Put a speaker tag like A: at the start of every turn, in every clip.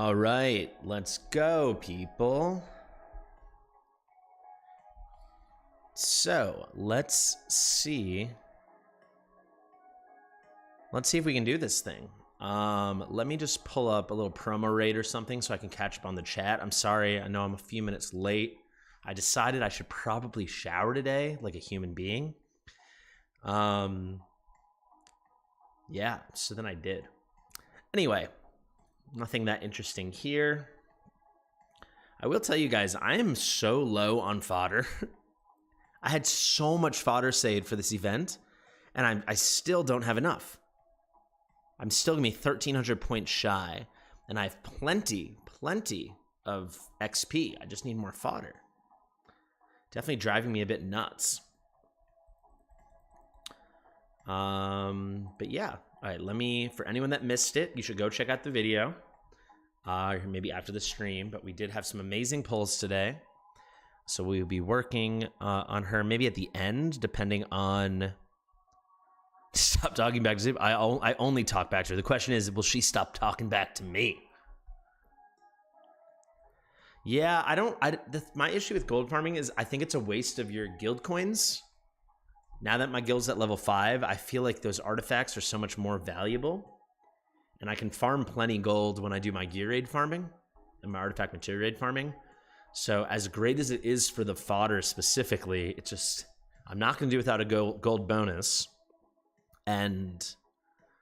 A: All right, let's go, people. So, let's see. Let's see if we can do this thing. Let me just pull up a little promo rate or something so I can catch up on the chat. I'm sorry, I know I'm a few minutes late. I decided I should probably shower today like a human being. Yeah, so then I did. Anyway, nothing that interesting here. I will tell you guys, I am so low on fodder. I had so much fodder saved for this event, and I still don't have enough. I'm still gonna be 1,300 points shy, and I have plenty of XP. I just need more fodder. Definitely driving me a bit nuts. But yeah, all right, for anyone that missed it, you should go check out the video, maybe after the stream, but we did have some amazing pulls today. So we'll be working on her maybe at the end, depending on... Stop talking back to Zip. I only talk back to her. The question is, will she stop talking back to me? Yeah, my issue with gold farming is I think it's a waste of your guild coins. Now that my guild's at level 5, I feel like those artifacts are so much more valuable. And I can farm plenty gold when I do my gear raid farming and my artifact material raid farming. So as great as it is for the fodder specifically, it's just, I'm not going to do without a gold bonus. And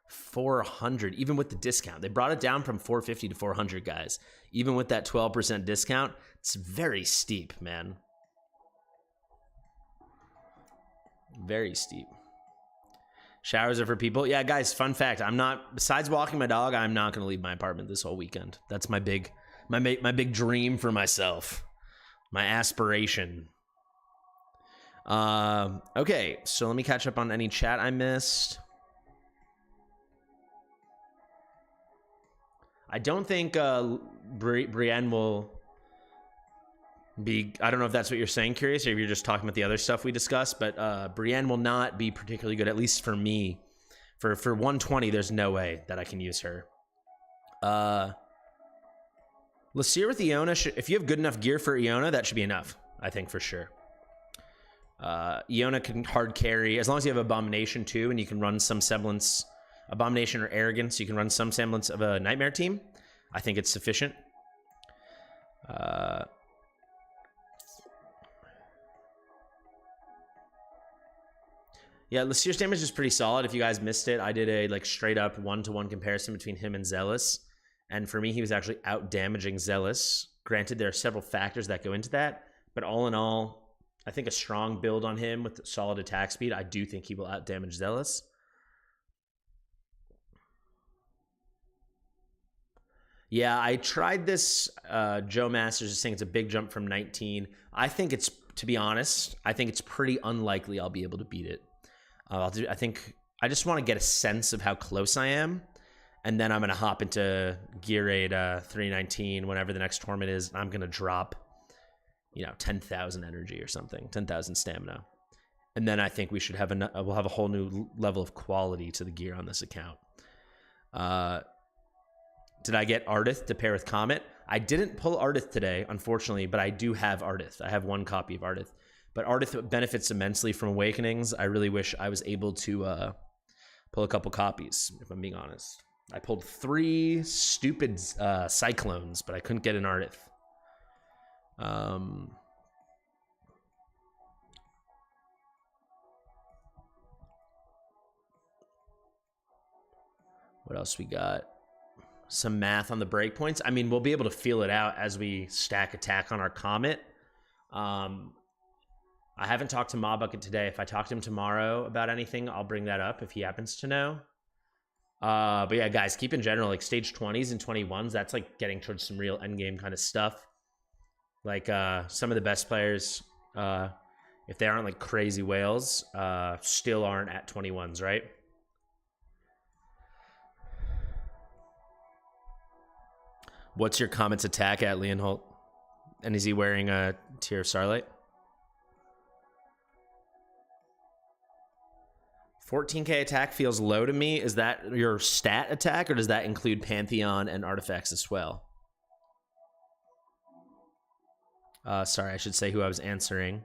A: 400, even with the discount. They brought it down from 450 to 400, guys. Even with that 12% discount, it's very steep, man. Very steep. Showers are for people. Yeah, guys, fun fact. Besides walking my dog, I'm not going to leave my apartment this whole weekend. That's my big dream for myself. My aspiration. Okay, so let me catch up on any chat I missed. I don't think Brienne will be... I don't know if that's what you're saying, Curious, or if you're just talking about the other stuff we discussed, but Brienne will not be particularly good, at least for me. For 120, there's no way that I can use her. Laseer with Iona, if you have good enough gear for Iona, that should be enough, I think, for sure. Iona can hard carry, as long as you have Abomination too, and you can run some semblance... Abomination or Arrogance, you can run some semblance of a Nightmare team. I think it's sufficient. Yeah, Laseer's damage is pretty solid. If you guys missed it, I did a straight up 1-to-1 comparison between him and Zealous. And for me, he was actually out damaging Zealous. Granted, there are several factors that go into that, but all in all, I think a strong build on him with solid attack speed, I do think he will out damage Zealous. Yeah, I tried this. Joe Masters is saying it's a big jump from 19. I think it's, to be honest, I think it's pretty unlikely I'll be able to beat it. I think I just want to get a sense of how close I am, and then I'm going to hop into Gear Raid 319 whenever the next tournament is. I'm going to drop, 10,000 energy or something, 10,000 stamina, and then I think we should have we'll have a whole new level of quality to the gear on this account. Did I get Ardith to pair with Comet? I didn't pull Ardith today, unfortunately, but I do have Ardith. I have one copy of Ardith. But Ardith benefits immensely from Awakenings. I really wish I was able to pull a couple copies, if I'm being honest. I pulled 3 stupid Cyclones, but I couldn't get an Ardith. What else we got? Some math on the breakpoints. I mean, we'll be able to feel it out as we stack attack on our Comet. I haven't talked to Mawbucket today. If I talk to him tomorrow about anything, I'll bring that up if he happens to know. But yeah, guys, keep in general, stage 20s and 21s, that's getting towards some real endgame kind of stuff. Some of the best players, if they aren't crazy whales, still aren't at 21s, right? What's your Comet's attack at, Leonholt? And is he wearing a Tear of Starlight? 14k attack feels low to me. Is that your stat attack, or does that include Pantheon and artifacts as well? Sorry, I should say who I was answering.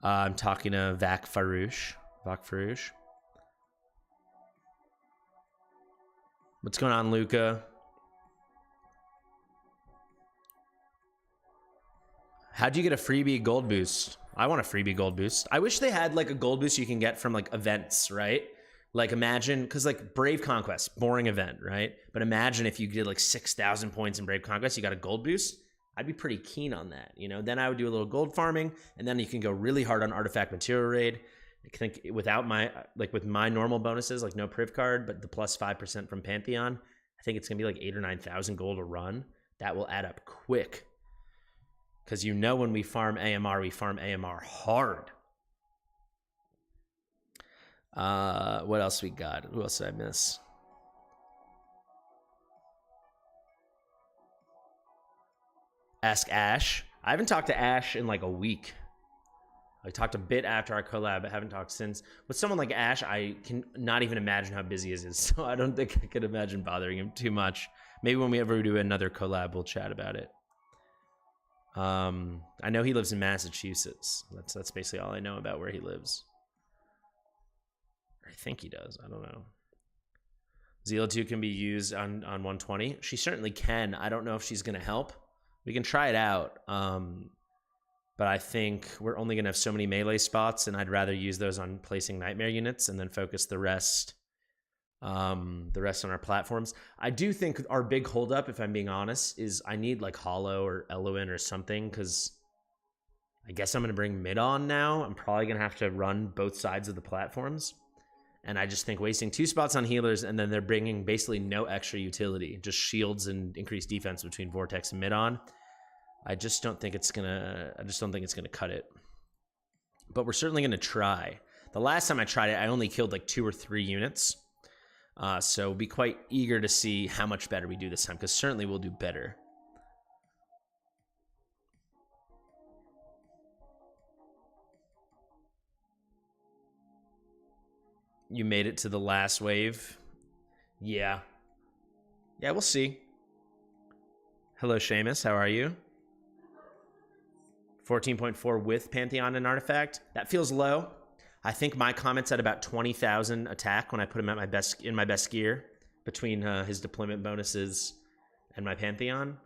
A: I'm talking to Vak Farouche. What's going on, Luca? How'd you get a freebie gold boost? I want a freebie gold boost. I wish they had like a gold boost you can get from like events, right? Like imagine, because like Brave Conquest, boring event, right? But imagine if you did like 6,000 points in Brave Conquest, you got a gold boost. I'd be pretty keen on that, you know? Then I would do a little gold farming, and then you can go really hard on artifact material raid. I think without my, like with my normal bonuses, like no priv card, but the plus 5% from Pantheon, I think it's gonna be like 8,000 or 9,000 gold a run. That will add up quick. Because you know when we farm AMR hard. What else we got? Who else did I miss? Ask Ash. I haven't talked to Ash in like a week. I talked a bit after our collab, but haven't talked since. With someone like Ash, I can not even imagine how busy he is, so I don't think I could imagine bothering him too much. Maybe when we ever do another collab, we'll chat about it. I know he lives in Massachusetts. That's basically all I know about where he lives. I think he does. I don't know. Zila 2 can be used on 120. She certainly can. I don't know if she's going to help. We can try it out. But I think we're only going to have so many melee spots, and I'd rather use those on placing nightmare units and then focus the rest on our platforms. I do think our big holdup, if I'm being honest, is I need like Hollow or Eloin or something, because I guess I'm going to bring mid on now. I'm probably going to have to run both sides of the platforms. And I just think wasting 2 spots on healers, and then they're bringing basically no extra utility, just shields and increased defense between Vortex and mid on. I just don't think it's gonna cut it. But we're certainly gonna try. The last time I tried it, I only killed like 2 or 3 units. So be quite eager to see how much better we do this time, because certainly we'll do better. You made it to the last wave. Yeah. Yeah, we'll see. Hello, Seamus. How are you? 14.4 with Pantheon and Artifact. That feels low. I think my comment's at about 20,000 attack when I put him at my best gear between his deployment bonuses and my Pantheon.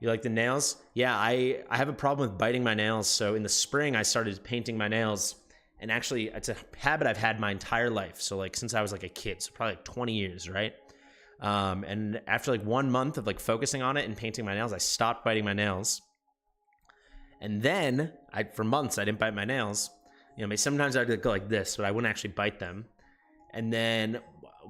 A: You like the nails? Yeah, I have a problem with biting my nails. So in the spring, I started painting my nails. And actually, it's a habit I've had my entire life. So like since I was like a kid, so probably like 20 years, right? And after like 1 month of like focusing on it and painting my nails, I stopped biting my nails. And then for months, I didn't bite my nails. You know, sometimes I'd go like this, but I wouldn't actually bite them. And then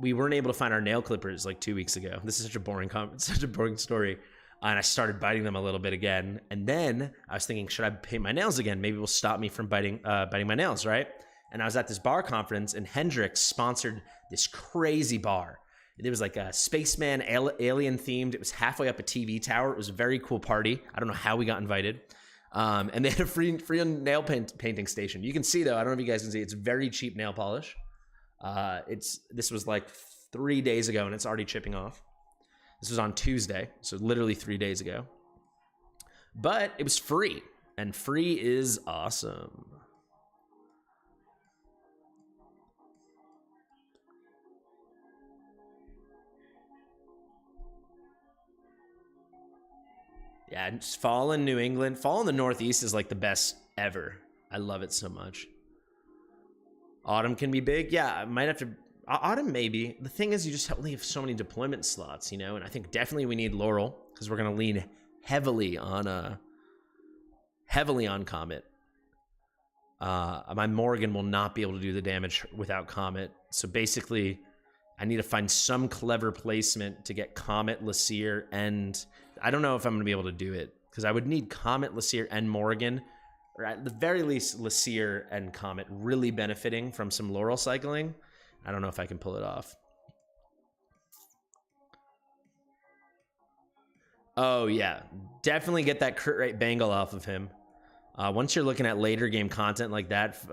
A: we weren't able to find our nail clippers like 2 weeks ago. This is such a boring story. And I started biting them a little bit again. And then I was thinking, should I paint my nails again? Maybe it will stop me from biting my nails, right? And I was at this bar conference, and Hendrix sponsored this crazy bar. It was like a spaceman alien themed. It was halfway up a TV tower. It was a very cool party. I don't know how we got invited. And they had a free nail painting station. You can see though, I don't know if you guys can see, it's very cheap nail polish. This was like 3 days ago, and it's already chipping off. This was on Tuesday, so literally 3 days ago. But it was free, and free is awesome. Yeah, just fall in New England. Fall in the Northeast is like the best ever. I love it so much. Autumn can be big. Yeah, I might have to... Autumn, maybe. The thing is, you just only have so many deployment slots, you know? And I think definitely we need Laurel, because we're going to lean heavily on Comet. My Morgan will not be able to do the damage without Comet. So basically, I need to find some clever placement to get Comet, Laseer, and... I don't know if I'm going to be able to do it, because I would need Comet, Laseer, and Morgan, or at the very least, Laseer and Comet really benefiting from some Laurel cycling. I don't know if I can pull it off. Oh, yeah. Definitely get that crit rate bangle off of him. Once you're looking at later game content like that,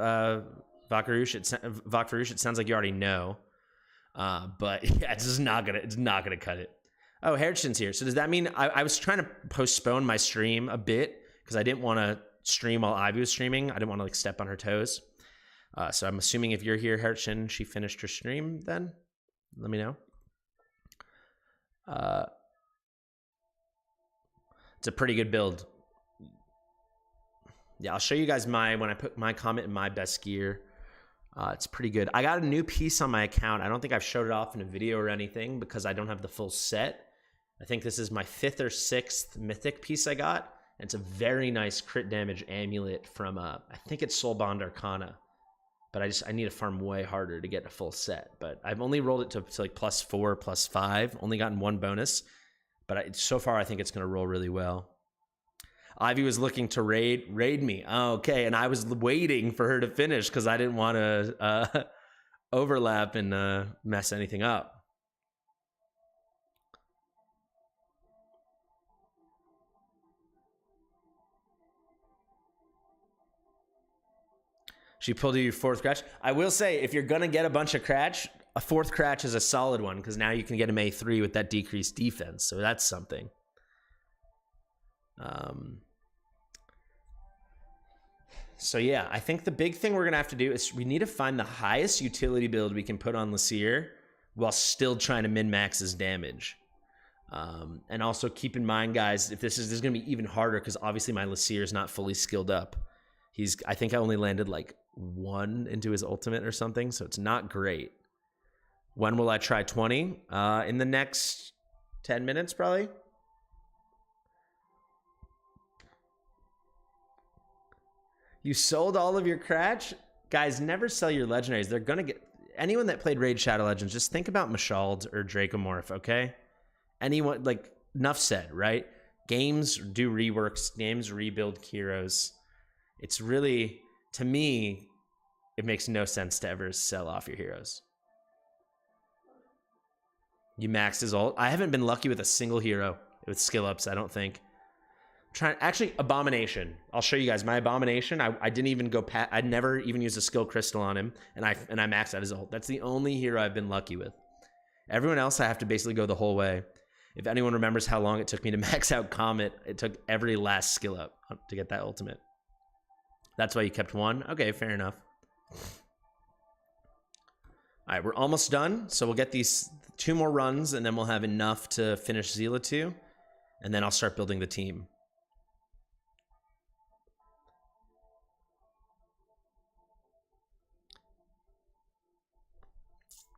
A: Vakarush, it sounds like you already know. But yeah, it's not gonna cut it. Oh, Harrison's here. So does that mean I was trying to postpone my stream a bit because I didn't want to stream while Ivy was streaming. I didn't want to like step on her toes. So I'm assuming if you're here, Harrison, she finished her stream then. Let me know. It's a pretty good build. Yeah, I'll show you guys when I put my comment in my best gear. It's pretty good. I got a new piece on my account. I don't think I've showed it off in a video or anything because I don't have the full set. I think this is my 5th or 6th mythic piece I got. And it's a very nice crit damage amulet from, I think it's Soulbond Arcana. But I need to farm way harder to get a full set. But I've only rolled it to like +4, +5. Only gotten 1 bonus. But so far, I think it's going to roll really well. Ivy was looking to raid me. Oh, okay, and I was waiting for her to finish because I didn't want to overlap and mess anything up. She pulled you 4th Cratch. I will say, if you're going to get a bunch of Cratch, a 4th Cratch is a solid one because now you can get him A3 with that decreased defense. So that's something. So yeah, I think the big thing we're going to have to do is we need to find the highest utility build we can put on Laseer while still trying to min-max his damage. And also keep in mind, guys, if this is going to be even harder because obviously my Laseer is not fully skilled up. I think I only landed like 1 into his ultimate or something, so it's not great. When will I try 20? In the next 10 minutes, probably. You sold all of your Cratch? Guys, never sell your legendaries. They're going to get... Anyone that played Raid Shadow Legends, just think about Mashald or Dracomorph, okay? Anyone, like, enough said, right? Games do reworks. Games rebuild heroes. It's really, to me, it makes no sense to ever sell off your heroes. You maxed his ult. I haven't been lucky with a single hero with skill ups, I don't think. Actually, Abomination. I'll show you guys my Abomination. I didn't even go past. I never even used a skill crystal on him, and I maxed out his ult. That's the only hero I've been lucky with. Everyone else, I have to basically go the whole way. If anyone remembers how long it took me to max out Comet, it took every last skill up to get that ultimate. That's why you kept 1. Okay, fair enough. All right, we're almost done. So we'll get these 2 more runs, and then we'll have enough to finish Zila 2, and then I'll start building the team.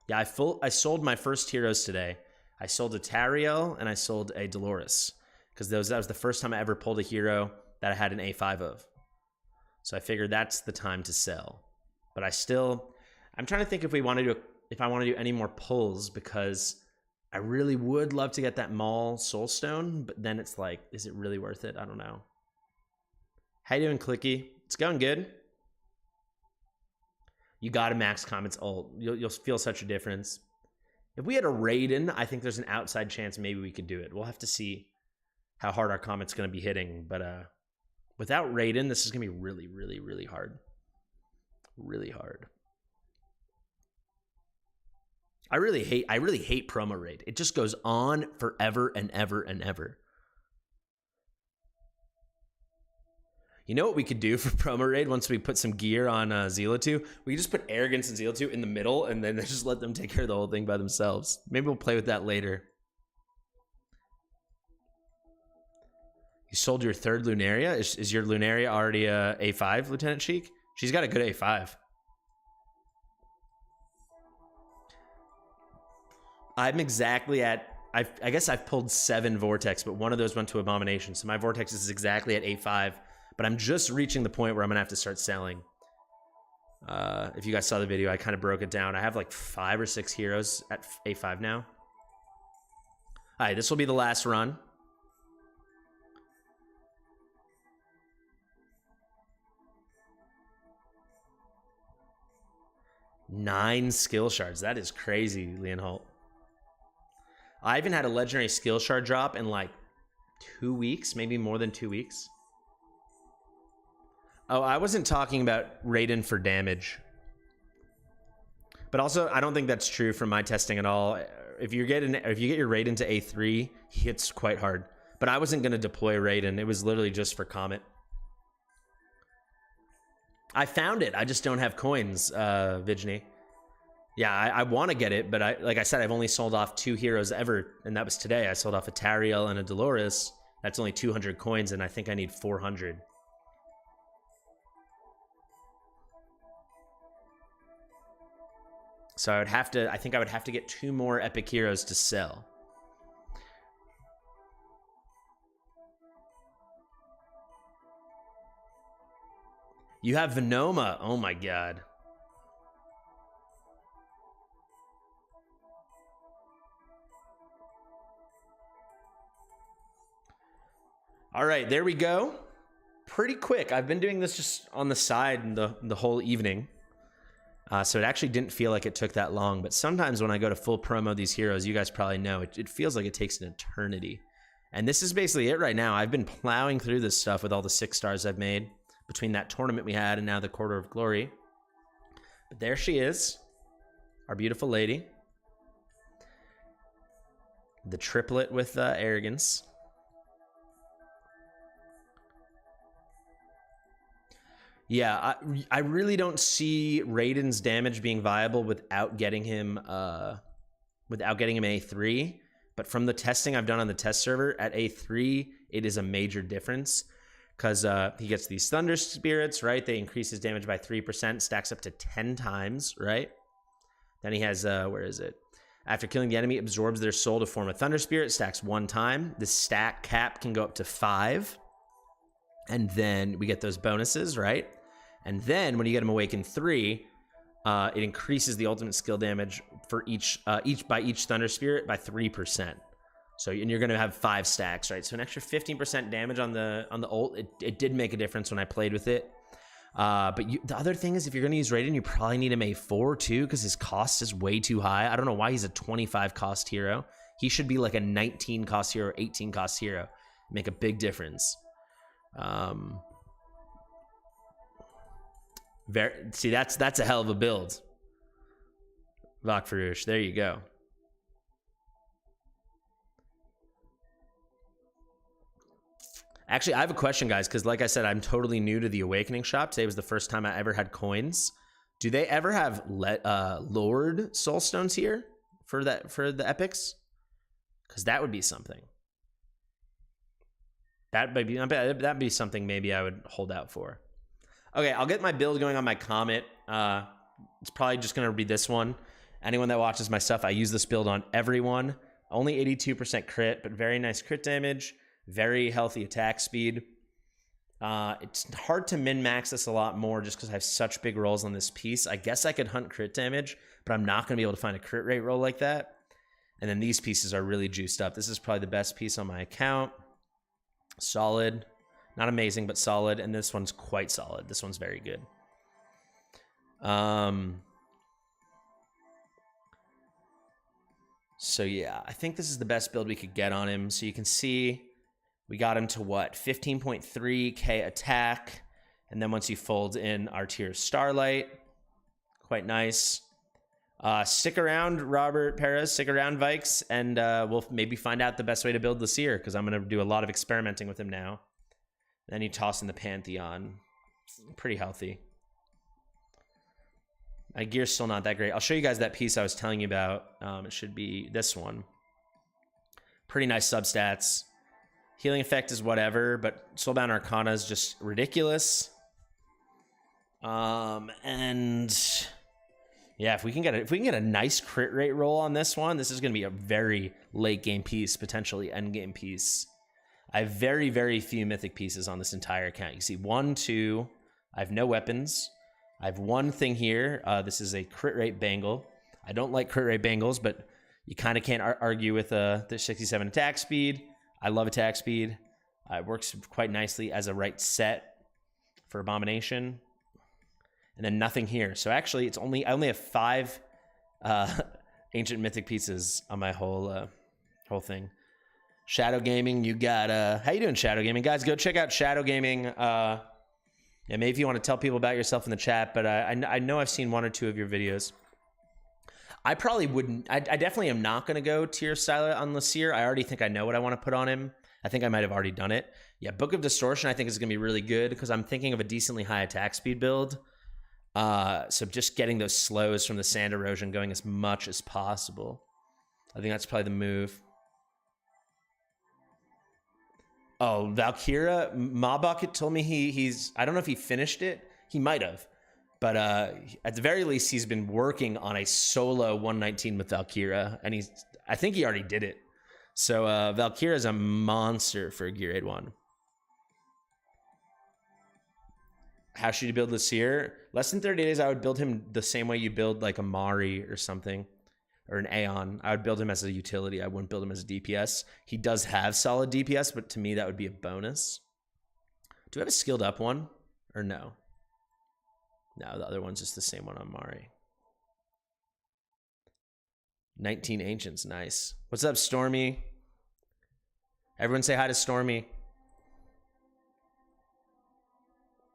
A: Yeah, I sold my first heroes today. I sold a Tariel and I sold a Dolores because that was the first time I ever pulled a hero that I had an A5 of. So I figured that's the time to sell. But I'm trying to think if I want to do any more pulls because I really would love to get that Maul Soulstone, but then it's like, is it really worth it? I don't know. How you doing, Clicky? It's going good. You got to max Comet's ult. You'll feel such a difference. If we had a Raiden, I think there's an outside chance maybe we could do it. We'll have to see how hard our Comet's going to be hitting. But without Raiden, this is going to be really, really, really hard. Really hard. I really hate promo raid. It just goes on forever and ever and ever. You know what we could do for promo raid once we put some gear on Zila 2? We could just put Arrogance and Zila 2 in the middle and then just let them take care of the whole thing by themselves. Maybe we'll play with that later. You sold your 3rd Lunaria? Is your Lunaria already a A5, Lieutenant Sheik? She's got a good A5. I'm exactly at... I guess I've pulled 7 Vortex, but one of those went to Abomination. So my Vortex is exactly at A5. But I'm just reaching the point where I'm going to have to start selling. If you guys saw the video, I kind of broke it down. I have like 5 or 6 heroes at A5 now. All right, this will be the last run. Nine skill shards. That is crazy, Leon Holt. I haven't had a legendary skill shard drop in like 2 weeks, maybe more than 2 weeks. Oh, I wasn't talking about Raiden for damage. But also, I don't think that's true from my testing at all. if you get your Raiden to A3, he hits quite hard. But I wasn't gonna deploy Raiden. It was literally just for Comet. I found it. I just don't have coins, Vijni. Yeah, I want to get it, but like I said, I've only sold off 2 heroes ever, and that was today. I sold off a Tariel and a Dolores. That's only 200 coins, and I think I need 400. So I think I would have to get 2 more epic heroes to sell. You have Venoma. Oh my god. All right, there we go. Pretty quick. I've been doing this just on the side the whole evening. So it actually didn't feel like it took that long. But sometimes when I go to full promo these heroes, you guys probably know, it feels like it takes an eternity. And this is basically it right now. I've been plowing through this stuff with all the 6 stars I've made between that tournament we had and now the Quarter of Glory. But there she is, our beautiful lady. The triplet with arrogance. Yeah, I really don't see Raiden's damage being viable without getting him A3. But from the testing I've done on the test server, at A3, it is a major difference. Because he gets these Thunder Spirits, right? They increase his damage by 3%, stacks up to 10 times, right? Then he has, where is it? After killing the enemy, absorbs their soul to form a Thunder Spirit, stacks 1 time. The stack cap can go up to 5. And then we get those bonuses, right? And then when you get him Awakened 3, it increases the ultimate skill damage for each Thunder Spirit by 3%. So, and you're going to have 5 stacks, right? So an extra 15% damage on the ult. It did make a difference when I played with it. But the other thing is, if you're going to use Raiden, you probably need him A4 too, because his cost is way too high. I don't know why he's a 25 cost hero. He should be like a 19 cost hero, 18 cost hero. Make a big difference. See, that's a hell of a build. Vakfarush, there you go. Actually, I have a question, guys, because like I said, I'm totally new to the Awakening shop. Today was the first time I ever had coins. Do they ever have Lord Soulstones here for the epics? Because that would be something. That'd be something maybe I would hold out for. Okay, I'll get my build going on my Comet. It's probably just going to be this one. Anyone that watches my stuff, I use this build on everyone. Only 82% crit, but very nice crit damage. Very healthy attack speed. It's hard to min-max this a lot more just because I have such big rolls on this piece. I guess I could hunt crit damage, but I'm not going to be able to find a crit rate roll like that. And then these pieces are really juiced up. This is probably the best piece on my account. Solid. Not amazing, but solid. And this one's quite solid. This one's very good. So yeah, I think this is the best build we could get on him. So you can see we got him to what? 15.3k attack. And then once you fold in our tier Starlight, quite nice. Stick around, Robert Perez. Stick around, Vikes. And we'll maybe find out the best way to build Laseer, because I'm going to do a lot of experimenting with him now. Then you toss in the Pantheon. Pretty healthy. My gear's still not that great. I'll show you guys that piece I was telling you about. It should be this one. Pretty nice substats. Healing effect is whatever, but Soulbound Arcana is just ridiculous. And yeah, if we can get a nice crit rate roll on this one, this is going to be a very late game piece, potentially end game piece. I have very, very few mythic pieces on this entire account. You see 1, 2. I have no weapons. I have one thing here. This is a crit rate bangle. I don't like crit rate bangles, but you kind of can't argue with the 67 attack speed. I love attack speed. It works quite nicely as a right set for Abomination. And then nothing here. So actually, I only have 5 ancient mythic pieces on my whole thing. Shadow Gaming, you got how you doing, Shadow Gaming? Guys, go check out Shadow Gaming. Yeah, maybe if you want to tell people about yourself in the chat, but I know I've seen 1 or 2 of your videos. I probably wouldn't. I definitely am not going to go tier styler on Laseer. I already think I know what I want to put on him. I think I might have already done it. Yeah, Book of Distortion I think is going to be really good because I'm thinking of a decently high attack speed build. So just getting those slows from the sand erosion going as much as possible. I think that's probably the move. Oh, Valkyra, Mabak told me he's, I don't know if he finished it. He might have. But at the very least, he's been working on a solo 119 with Valkyra, and I think he already did it. So Valkyra is a monster for Gear 8-1. How should you build Laseer? Less than 30 days, I would build him the same way you build like a Mari or something, or an Aeon. I would build him as a utility. I wouldn't build him as a DPS. He does have solid DPS, but to me, that would be a bonus. Do we have a skilled up one, or no? No, the other one's just the same one on Mari. 19 Ancients, nice. What's up, Stormy? Everyone say hi to Stormy.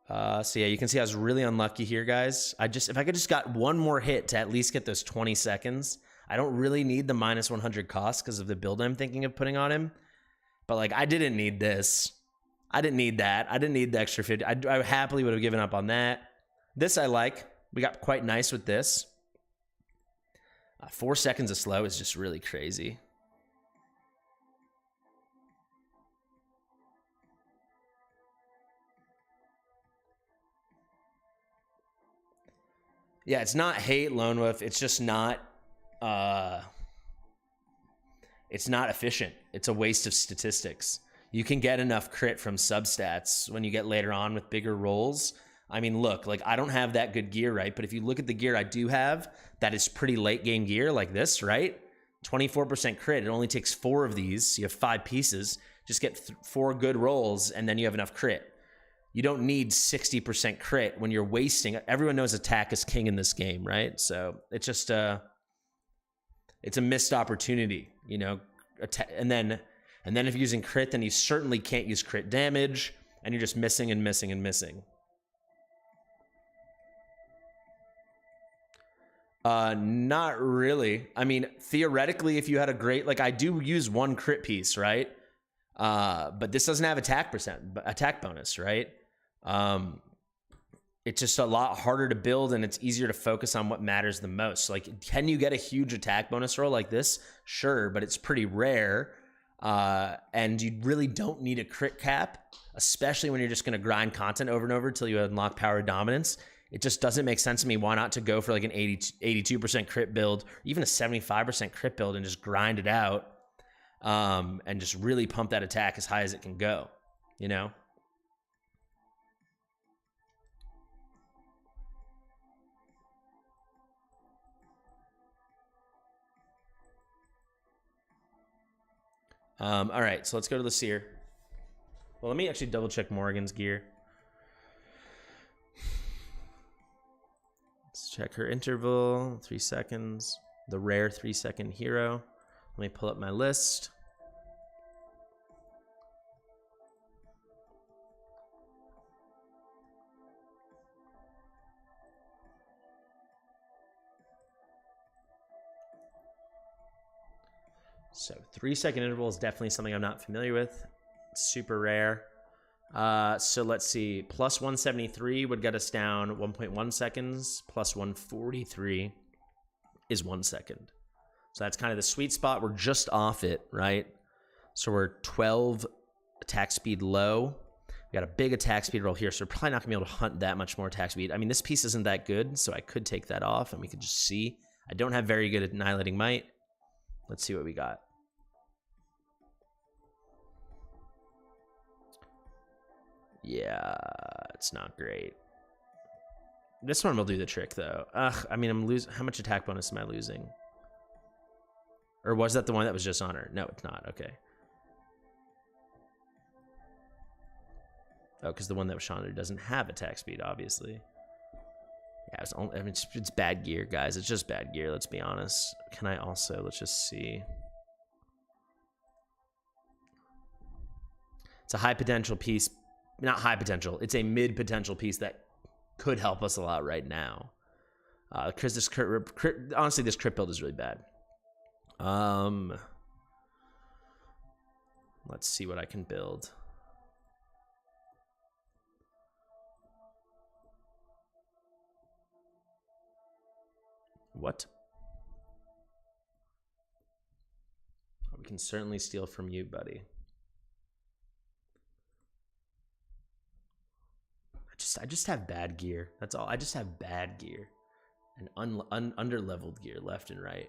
A: So yeah, you can see I was really unlucky here, guys. If I could just got one more hit to at least get those 20 seconds. I don't really need the minus 100 cost because of the build I'm thinking of putting on him. But like, I didn't need this. I didn't need that. I didn't need the extra 50. I happily would have given up on that. This I like. We got quite nice with this. 4 seconds of slow is just really crazy. Yeah, it's not hate, Lone Wolf. It's just not... it's not efficient. It's a waste of statistics. You can get enough crit from substats when you get later on with bigger rolls. I mean, look, like I don't have that good gear, right? But if you look at the gear I do have, that is pretty late game gear like this, right? 24% crit. It only takes 4 of these. You have 5 pieces. Just get 4 good rolls, and then you have enough crit. You don't need 60% crit when you're wasting. Everyone knows attack is king in this game, right? So it's just it's a missed opportunity, you know. And then if you're using crit, then you certainly can't use crit damage, and you're just missing and missing and missing. Not really. I mean, theoretically, if you had a great, like I do use 1 crit piece, right? But this doesn't have attack bonus, right? It's just a lot harder to build, and it's easier to focus on what matters the most. Like, can you get a huge attack bonus roll like this? Sure, but it's pretty rare. And you really don't need a crit cap, especially when you're just going to grind content over and over until you unlock power dominance. It just doesn't make sense to me. Why not to go for like an 82% crit build, or even a 75% crit build, and just grind it out, and just really pump that attack as high as it can go, you know? All right, so let's go to Laseer. Well, let me actually double check Morgan's gear. Let's check her interval, 3 seconds. The rare 3-second hero. Let me pull up my list. So 3-second interval is definitely something I'm not familiar with. It's super rare. So let's see. Plus 173 would get us down 1.1 seconds. Plus 143 is 1 second. So that's kind of the sweet spot. We're just off it, right? So we're 12 attack speed low. We got a big attack speed roll here, so we're probably not going to be able to hunt that much more attack speed. I mean, this piece isn't that good, so I could take that off, and we could just see. I don't have very good Annihilating Might. Let's see what we got. Yeah, it's not great. This one will do the trick, though. Ugh, I mean, I'm losing. How much attack bonus am I losing? Or was that the one that was just on her? No, it's not. Okay. Oh, because the one that was on her doesn't have attack speed, obviously. Yeah, I mean, it's bad gear, guys. It's just bad gear, let's be honest. Can I also, let's just see. It's a high potential piece. Not high potential. It's a mid potential piece that could help us a lot right now. Because this honestly, this crit build is really bad. Let's see what I can build. What? We can certainly steal from you, buddy. I just have bad gear. That's all. I just have bad gear and under-leveled gear left and right.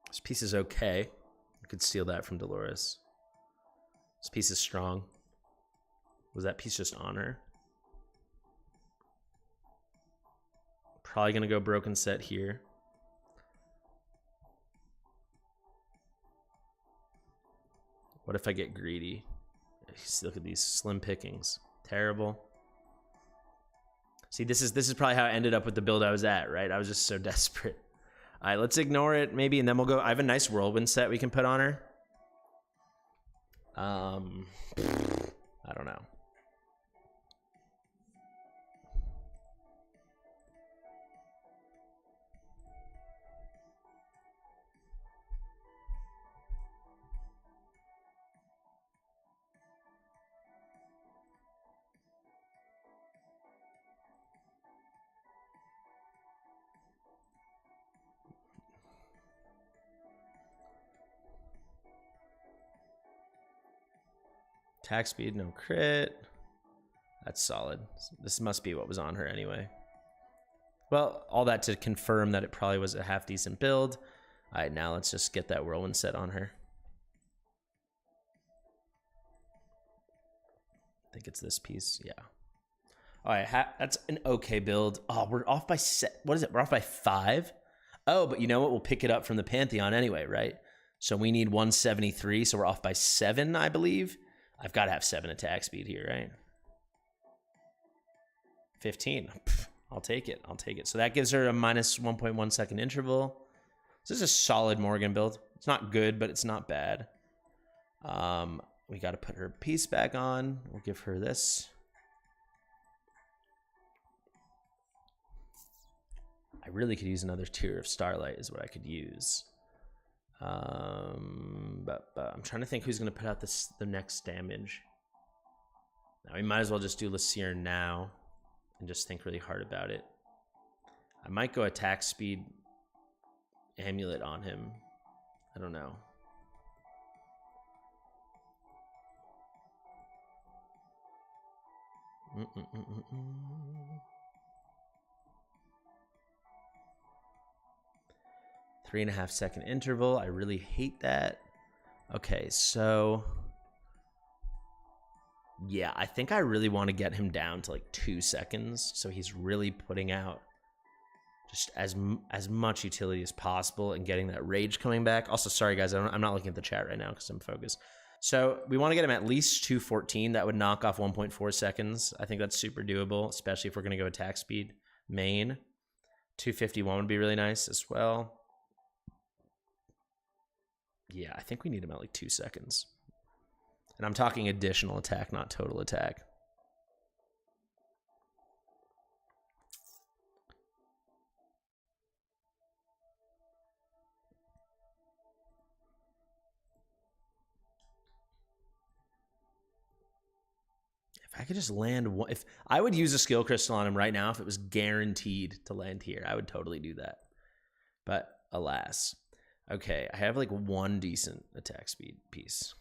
A: This piece is okay. I could steal that from Dolores. This piece is strong. Was that piece just on her? Probably gonna go broken set here. What if I get greedy? Look at these slim pickings. Terrible. See, this is probably how I ended up with the build I was at, right? I was just so desperate. All right, let's ignore it maybe, and then we'll go. I have a nice whirlwind set we can put on her. I don't know. Attack speed, no crit. That's solid. This must be what was on her anyway. Well, all that to confirm that it probably was a half decent build. All right, now let's just get that whirlwind set on her. I think it's this piece, yeah. All right, that's an okay build. Oh, we're off by what is it? We're off by 5? Oh, but you know what? We'll pick it up from the Pantheon anyway, right? So we need 173, so we're off by 7, I believe. I've got to have 7 attack speed here, right? 15. I'll take it. I'll take it. So that gives her a minus 1.1 second interval. So this is a solid Morgan build. It's not good, but it's not bad. We got to put her piece back on. We'll give her this. I really could use another tier of Starlight is what I could use. But I'm trying to think who's going to put out the next damage. Now we might as well just do Laseer now and just think really hard about it. I might go attack speed amulet on him. I don't know. Three and a half second interval. I really hate that. Okay, so yeah, I think I really want to get him down to like 2 seconds, so he's really putting out just as much utility as possible and getting that rage coming back. Also, sorry guys, I'm not looking at the chat right now because I'm focused. So we want to get him at least 214. That would knock off 1.4 seconds. I think that's super doable, especially if we're going to go attack speed main. 251 would be really nice as well. Yeah, I think we need him at like 2 seconds. And I'm talking additional attack, not total attack. If I could just land one, if I would use a skill crystal on him right now, if it was guaranteed to land here, I would totally do that. But alas. Okay, I have like one decent attack speed piece.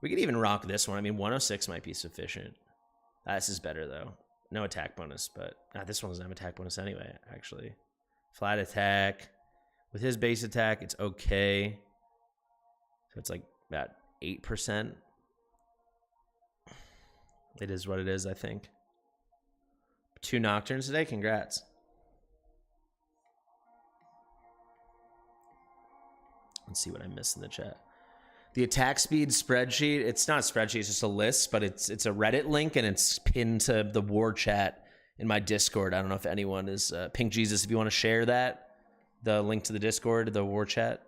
A: We could even rock this one. I mean, 106 might be sufficient. This is better though. No attack bonus, but this one doesn't have attack bonus anyway, actually. Flat attack. With his base attack, it's okay. So it's like about 8%. It is what it is, I think. 2 Nocturnes today, congrats. Let's see what I missed in the chat. The attack speed spreadsheet, it's not a spreadsheet, it's just a list, but it's a Reddit link and it's pinned to the war chat in my Discord. I don't know if anyone is Pink Jesus. If you want to share that, the link to the Discord, the war chat.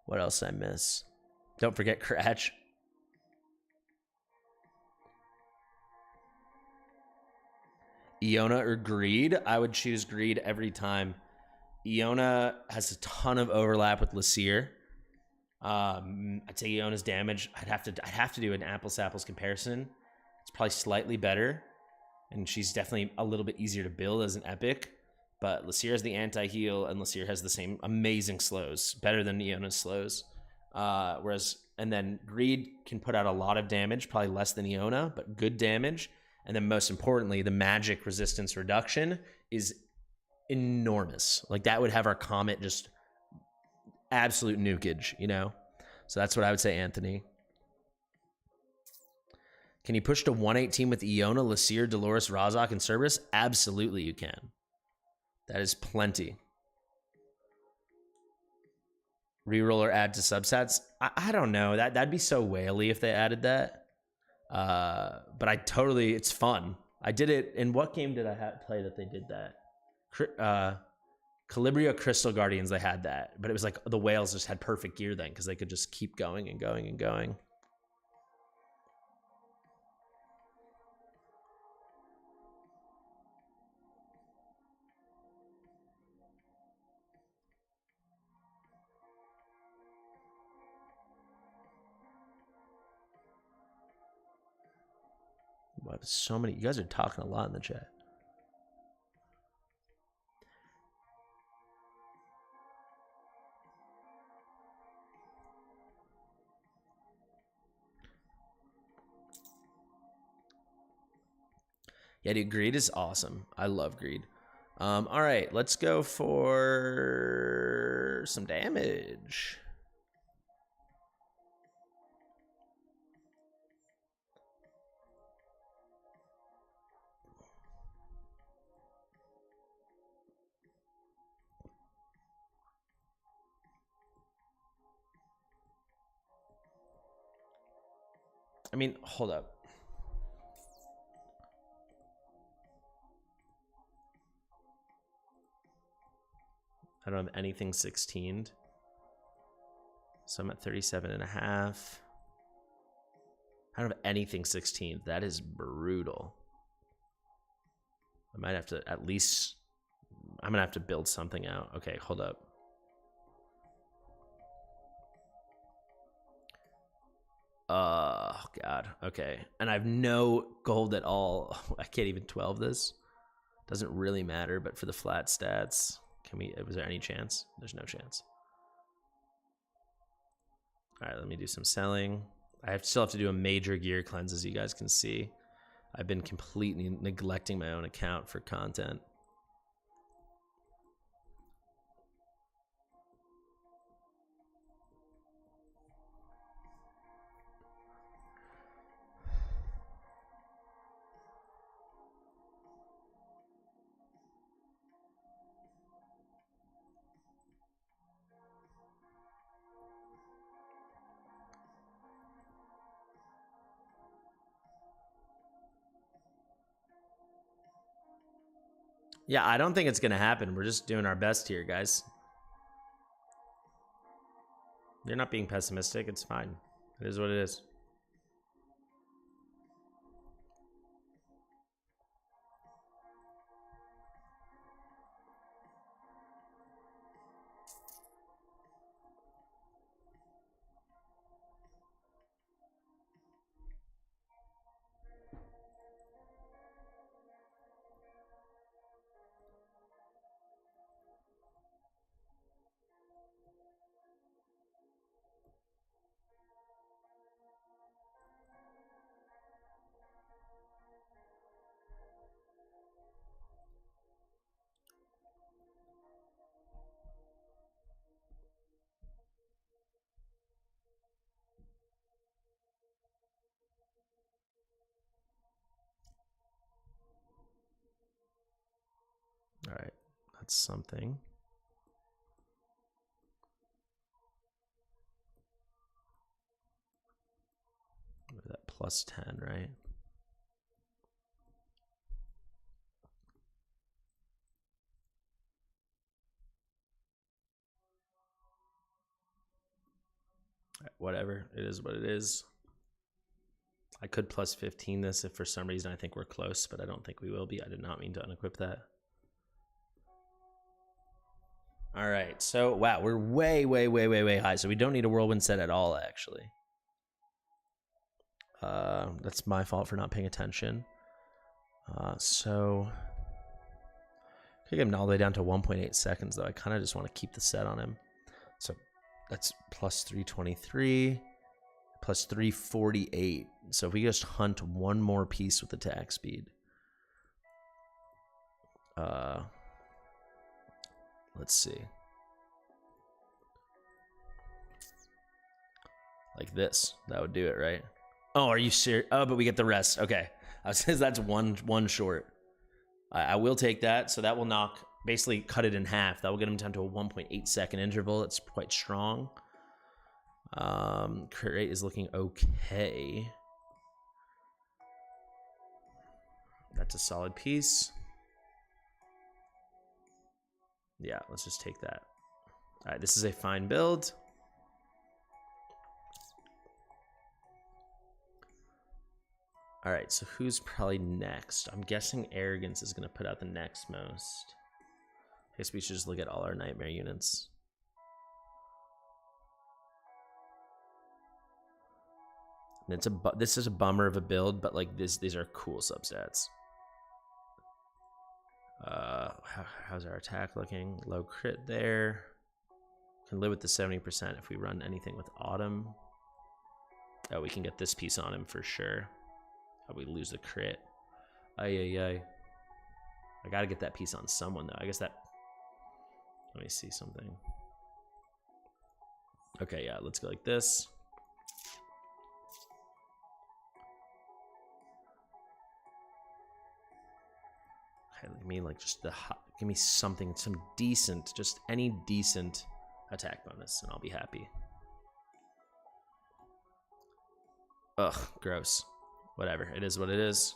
A: What else did I miss? Don't forget Cratch. Iona or Greed? I would choose Greed every time. Iona has a ton of overlap with Laseer. I'd say Iona's damage. I'd have to do an apples to apples comparison. It's probably slightly better, and she's definitely a little bit easier to build as an epic. But Laseer has the anti-heal, and Laseer has the same amazing slows, better than Iona's slows. And then Greed can put out a lot of damage, probably less than Iona, but good damage. And then most importantly, the magic resistance reduction is enormous. Like that would have our Comet just absolute nukage, you know? So that's what I would say, Anthony. Can you push to 118 with Iona, Laseer, Dolores, Razak, and Cerberus? Absolutely you can. That is plenty. Reroll or add to subsets? I don't know. That'd be so whaley if they added that. But it's fun. I did it. In what game did I play that they did that? Calibria Crystal Guardians, they had that. But it was like the whales just had perfect gear then because they could just keep going and going and going. Wow, so many. You guys are talking a lot in the chat. Yeah, dude, Greed is awesome. I love Greed. All right, let's go for some damage. I mean, hold up. I don't have anything 16'd. So I'm at 37 and a half. I don't have anything 16'd. That is brutal. I might have to at least... I'm going to have to build something out. Okay, hold up. Oh, God. Okay. And I have no gold at all. I can't even 12 this. Doesn't really matter, but for the flat stats, was there any chance? There's no chance. All right, let me do some selling. I still have to do a major gear cleanse, as you guys can see. I've been completely neglecting my own account for content. Yeah, I don't think it's going to happen. We're just doing our best here, guys. You're not being pessimistic. It's fine. It is what it is. All right, that's something. That plus 10, right? Whatever, it is what it is. I could plus 15 this if for some reason I think we're close, but I don't think we will be. I did not mean to unequip that. All right, so wow, we're way high. So we don't need a whirlwind set at all, actually. That's my fault for not paying attention. So I could get him all the way down to 1.8 seconds, though. I kind of just want to keep the set on him. So that's plus 323, plus 348. So if we just hunt one more piece with attack speed. Let's see. Like this. That would do it, right? Oh, are you serious? Oh, but we get the rest. Okay. I says that's one short. I will take that. So that will knock, basically cut it in half. That will get him down to a 1.8 second interval. It's quite strong. Crit rate is looking okay. That's a solid piece. Yeah, let's just take that. All right, this is a fine build. All right, so who's probably next? I'm guessing Arrogance is going to put out the next most. I guess we should just look at all our Nightmare units. And this is a bummer of a build, but like these are cool substats. How's our attack looking? Low crit there. Can live with the 70% if we run anything with Autumn. Oh, we can get this piece on him for sure. Oh, we lose the crit. Ay. I gotta get that piece on someone though. I guess that. Let me see something. Okay, yeah, let's go like this. Okay, give me like just give me something, some decent, just any decent attack bonus, and I'll be happy. Ugh, gross. Whatever, it is what it is.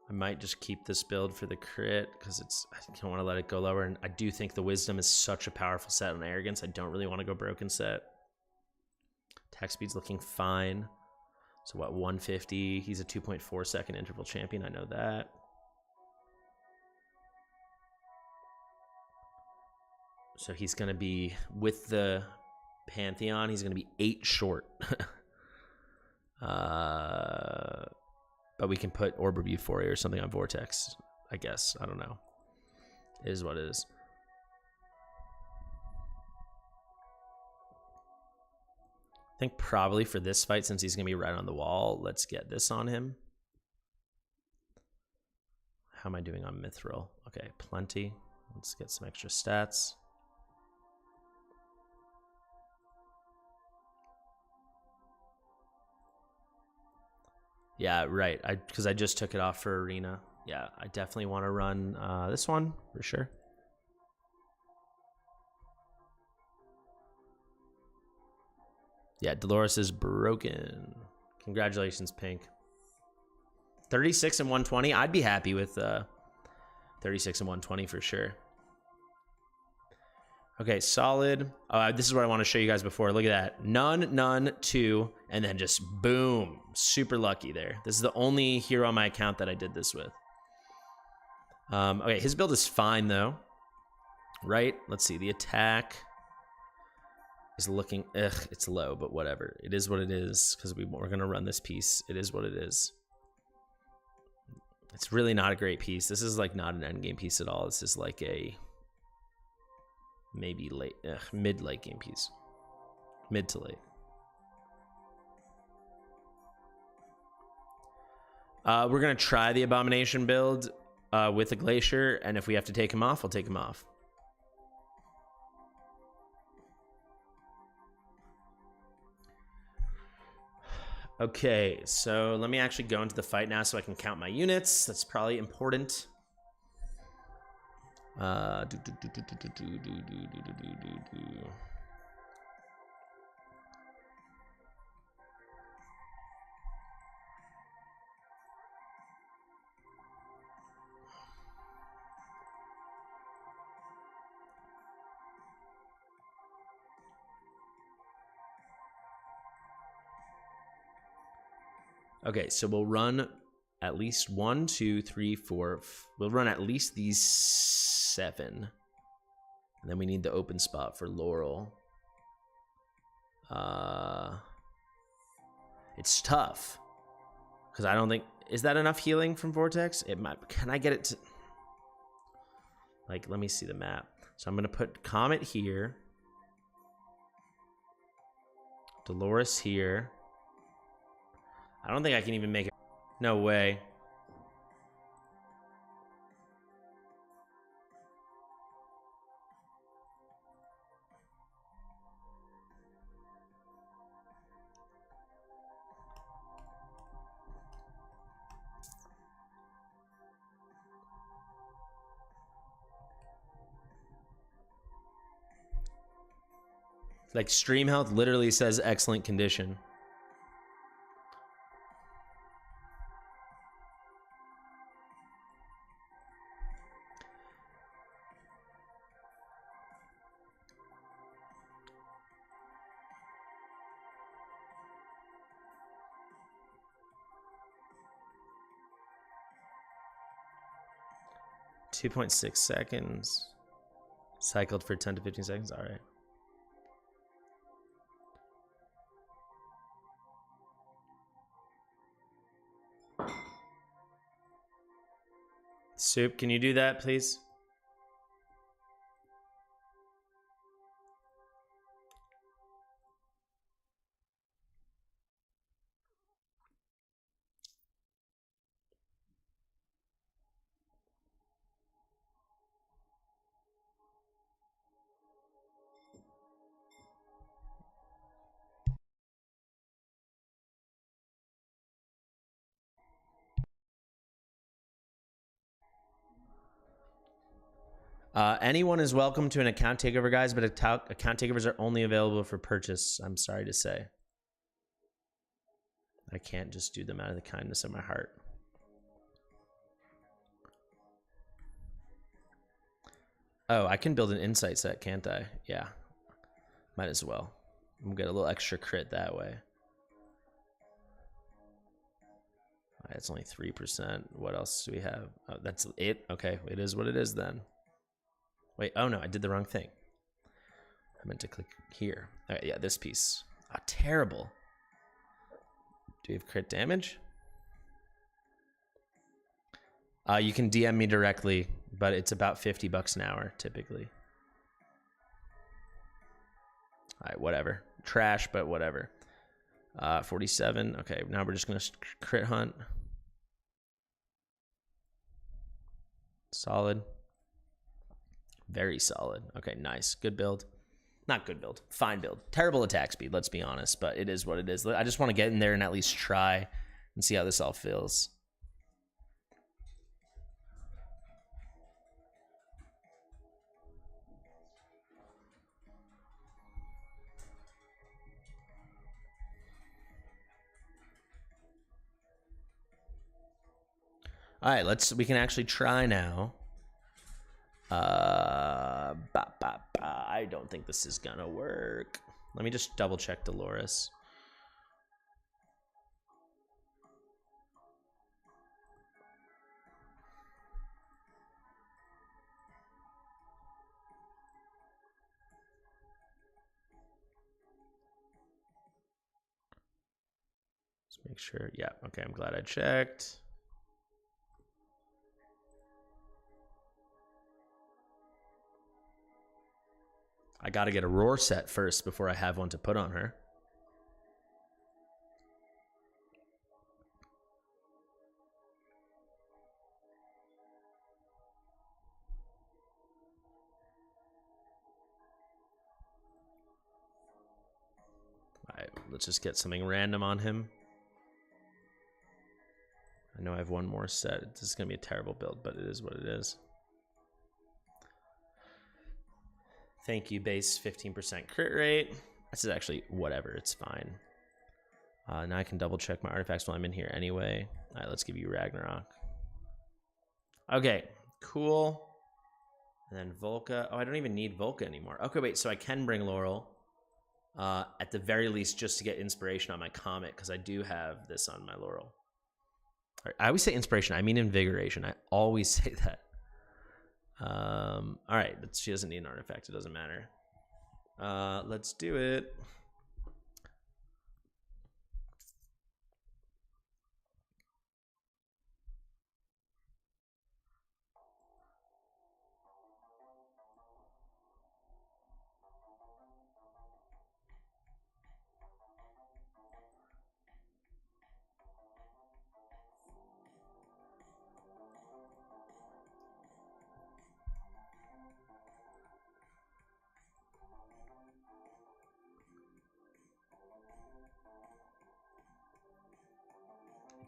A: I might just keep this build for the crit because I don't want to let it go lower. And I do think the Wisdom is such a powerful set on Arrogance. I don't really want to go broken set. Attack speed's looking fine. So what, 150? He's a 2.4 second interval champion. I know that. So he's going to be, with the Pantheon, he's going to be 8 short. But we can put Orb of Euphoria or something on Vortex, I guess. I don't know. It is what it is. I think probably for this fight, since he's going to be right on the wall, let's get this on him. How am I doing on Mithril? Okay, plenty. Let's get some extra stats. Yeah, right. Because I just took it off for Arena. Yeah, I definitely want to run this one for sure. Yeah, Dolores is broken. Congratulations, Pink. 36 and 120. I'd be happy with 36 and 120 for sure. Okay, solid. This is what I want to show you guys before. Look at that. None, 2, and then just boom. Super lucky there. This is the only hero on my account that I did this with. Okay, his build is fine, though. Right? Let's see. The attack is looking... it's low, but whatever. It is what it is, because we're going to run this piece. It is what it is. It's really not a great piece. This is, like, not an endgame piece at all. This is, like, a... maybe late, mid-late game piece. Mid to late. We're going to try the Abomination build with a Glacier, and if we have to take him off, I'll take him off. Okay, so let me actually go into the fight now so I can count my units. That's probably important. Okay, so we'll run at least 1, 2, 3, 4. We'll run at least these 7. And then we need the open spot for Laurel. It's tough. Because I don't think... Is that enough healing from Vortex? It might... Can I get it to... Like, let me see the map. So I'm going to put Comet here. Dolores here. I don't think I can even make it. No way. Like, stream health literally says excellent condition. .6 seconds. Cycled for 10 to 15 seconds. All right. Soup, can you do that, please? Anyone is welcome to an account takeover, guys, but account takeovers are only available for purchase. I'm sorry to say. I can't just do them out of the kindness of my heart. Oh, I can build an insight set, can't I? Yeah. Might as well. I'm gonna get a little extra crit that way. All right, it's only 3%. What else do we have? Oh, that's it? Okay, it is what it is then. Wait, oh no, I did the wrong thing. I meant to click here. All right, yeah, this piece. Oh, terrible. Do we have crit damage? You can DM me directly, but it's about $50 an hour, typically. All right, whatever. Trash, but whatever. 47. Okay, now we're just going to crit hunt. Solid. Very solid. Okay, nice. Good build. Not good build. Fine build. Terrible attack speed, let's be honest, but it is what it is. I just want to get in there and at least try and see how this all feels. All right, we can actually try now. I don't think this is gonna work. Let me just double check Dolores. Let's make sure. Yeah, okay, I'm glad I checked. I gotta get a roar set first before I have one to put on her. All right, let's just get something random on him. I know I have one more set. This is gonna be a terrible build, but it is what it is. Thank you, base 15% crit rate. This is actually whatever, it's fine. Now I can double check my artifacts while I'm in here anyway. All right, let's give you Ragnarok. Okay, cool. And then Volca. Oh, I don't even need Volca anymore. Okay, wait, so I can bring Laurel. At the very least, just to get inspiration on my comet, because I do have this on my laurel. I always say inspiration. I mean invigoration. I always say that. All right, she doesn't need an artifact. It doesn't matter. Let's do it.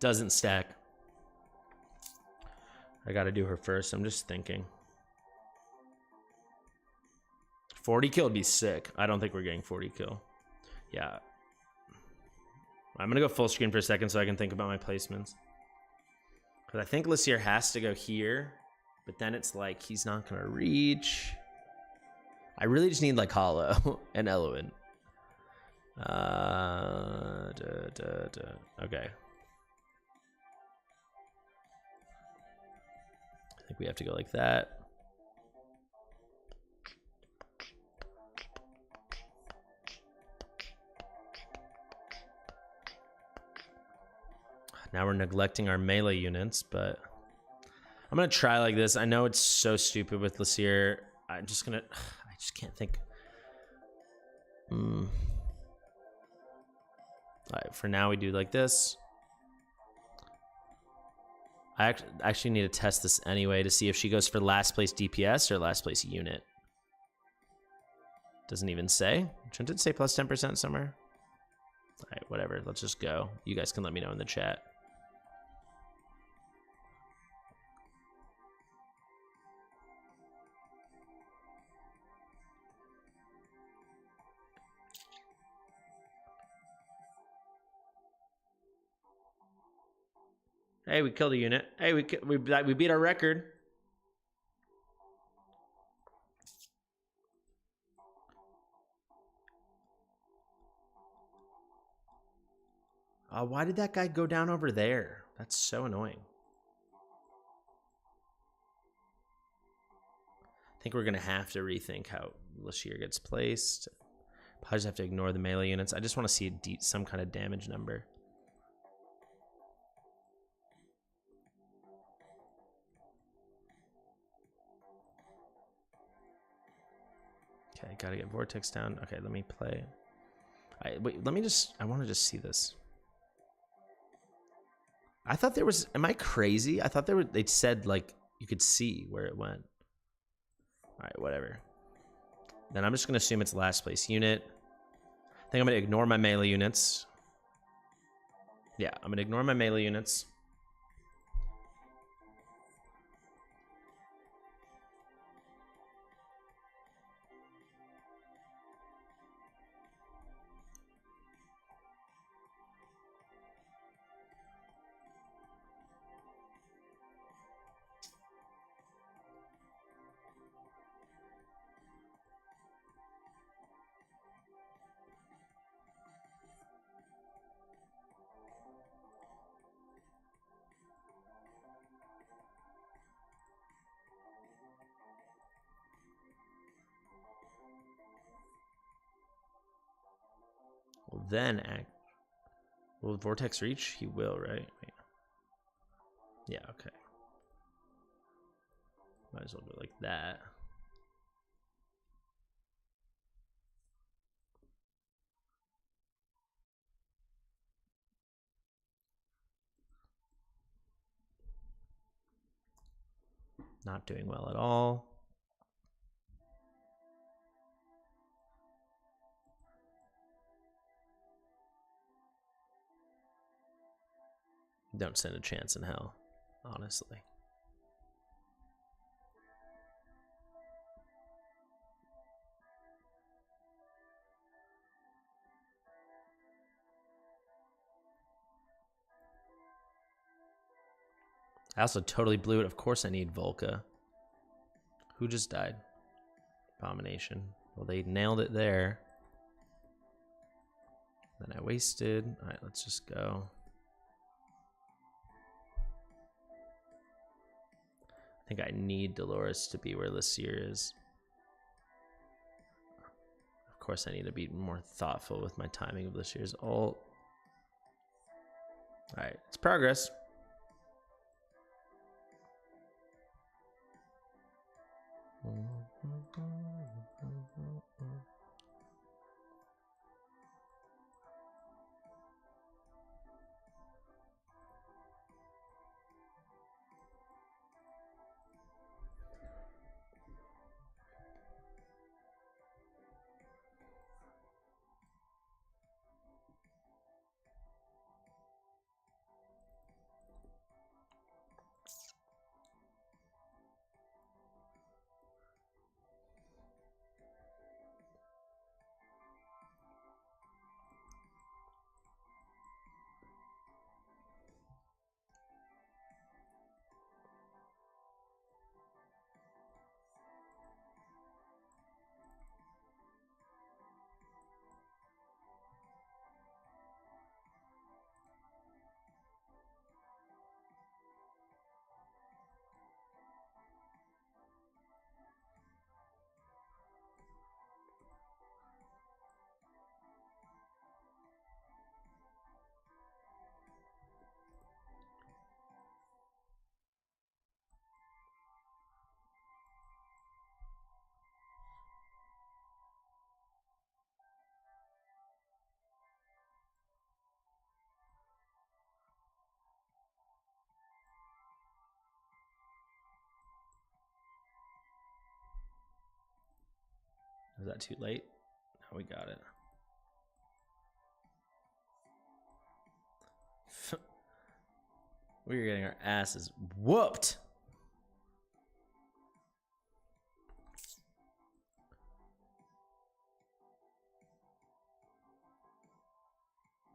A: Doesn't stack. I got to do her first. I'm just thinking. 40 kill would be sick. I don't think we're getting 40 kill. Yeah. I'm going to go full screen for a second so I can think about my placements. Because I think Laseer has to go here. But then it's like he's not going to reach. I really just need like Hollow and Eloin. Okay. I think we have to go like that. Now we're neglecting our melee units, but I'm going to try like this. I know it's so stupid with Laseer. I just can't think. All right, for now we do like this. I actually need to test this anyway to see if she goes for last place DPS or last place unit. Doesn't even say. Shouldn't it say plus 10% somewhere? All right, whatever. Let's just go. You guys can let me know in the chat. Hey, we killed a unit. Hey, we beat our record. Why did that guy go down over there? That's so annoying. I think we're going to have to rethink how Laseer gets placed. Probably just have to ignore the melee units. I just want to see some kind of damage number. Okay, gotta get Vortex down. Okay, let me play. Wait, I want to just see this. I thought there was, am I crazy? I thought they said like you could see where it went. All right, whatever. Then I'm just gonna assume it's last place unit. I think I'm gonna ignore my melee units. Yeah, I'm gonna ignore my melee units. Then act. Will Vortex reach? He will, right? Yeah, okay. Might as well go like that. Not doing well at all. Don't stand a chance in hell, honestly. I also totally blew it. Of course I need Volca. Who just died? Abomination. Well, they nailed it there. Then I wasted. All right, let's just go. I think I need Dolores to be where Laseer is. Of course, I need to be more thoughtful with my timing of Laseer's ult. All right, it's progress. Was that too late? No, we got it. We're getting our asses whooped.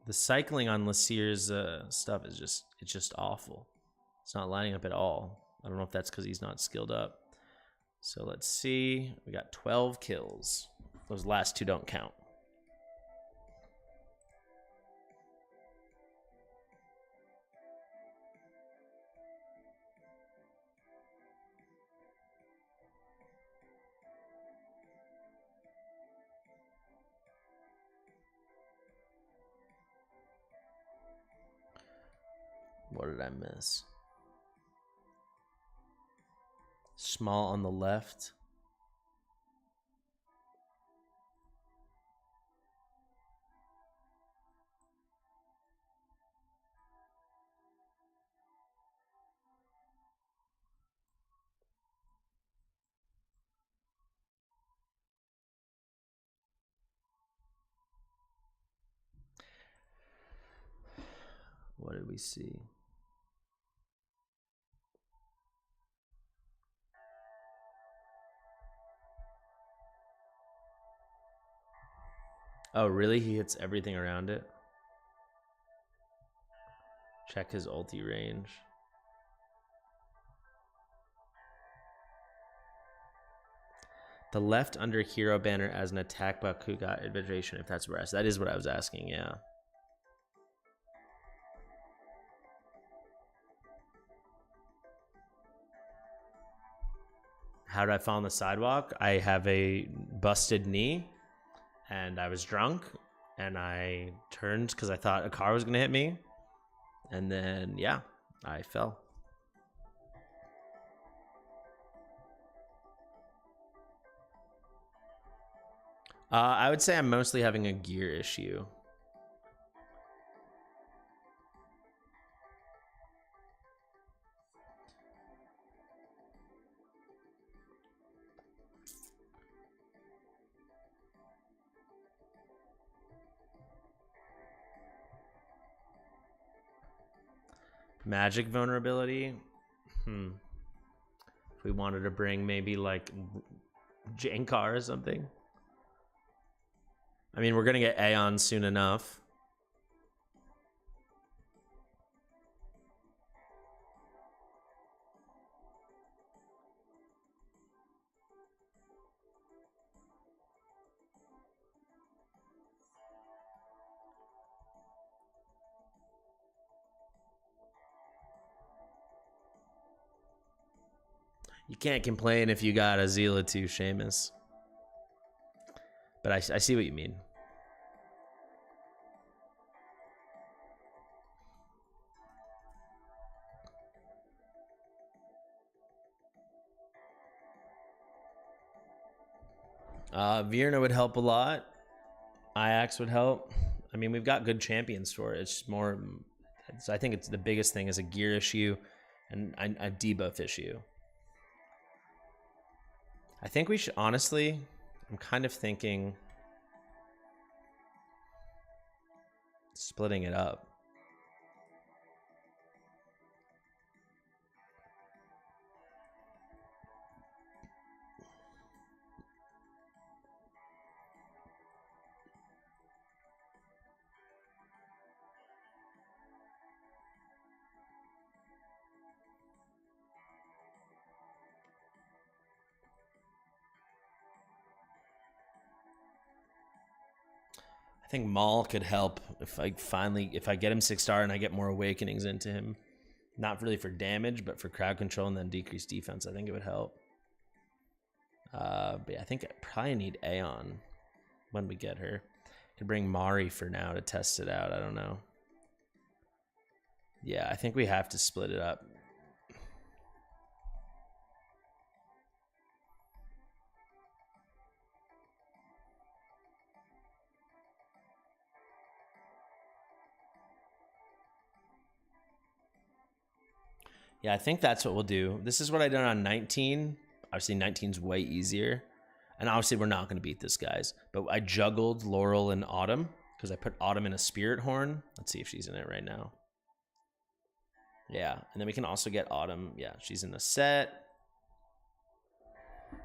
A: The cycling on Laseer's stuff is just awful. It's not lining up at all. I don't know if that's because he's not skilled up. So let's see. We got 12 kills. Those last two don't count. What did I miss? Small on the left. What did we see? Oh, really? He hits everything around it? Check his ulti range. The left under hero banner as an attack Baku got advantage if that's rest. That is what I was asking, yeah. How did I fall on the sidewalk? I have a busted knee, and I was drunk, and I turned because I thought a car was going to hit me. And then, yeah, I fell. I would say I'm mostly having a gear issue. Magic vulnerability. If we wanted to bring maybe like Jankar or something. I mean, we're gonna get Aeon soon enough. You can't complain if you got a Zila too, Seamus. But I see what you mean. Virna would help a lot. Ajax would help. I mean, we've got good champions for it. It's more... I think it's the biggest thing is a gear issue and a debuff issue. I think we should... Honestly, I'm kind of thinking... splitting it up. I think Maul could help if I get him 6-star and I get more awakenings into him. Not really for damage, but for crowd control and then decreased defense. I think it would help. But yeah, I think I probably need Aeon when we get her. Could bring Mari for now to test it out. I don't know. Yeah, I think we have to split it up. Yeah, I think that's what we'll do. This is what I done on 19. Obviously, 19's way easier. And obviously, we're not going to beat this, guys. But I juggled Laurel and Autumn because I put Autumn in a Spirit Horn. Let's see if she's in it right now. Yeah, and then we can also get Autumn. Yeah, she's in the set. I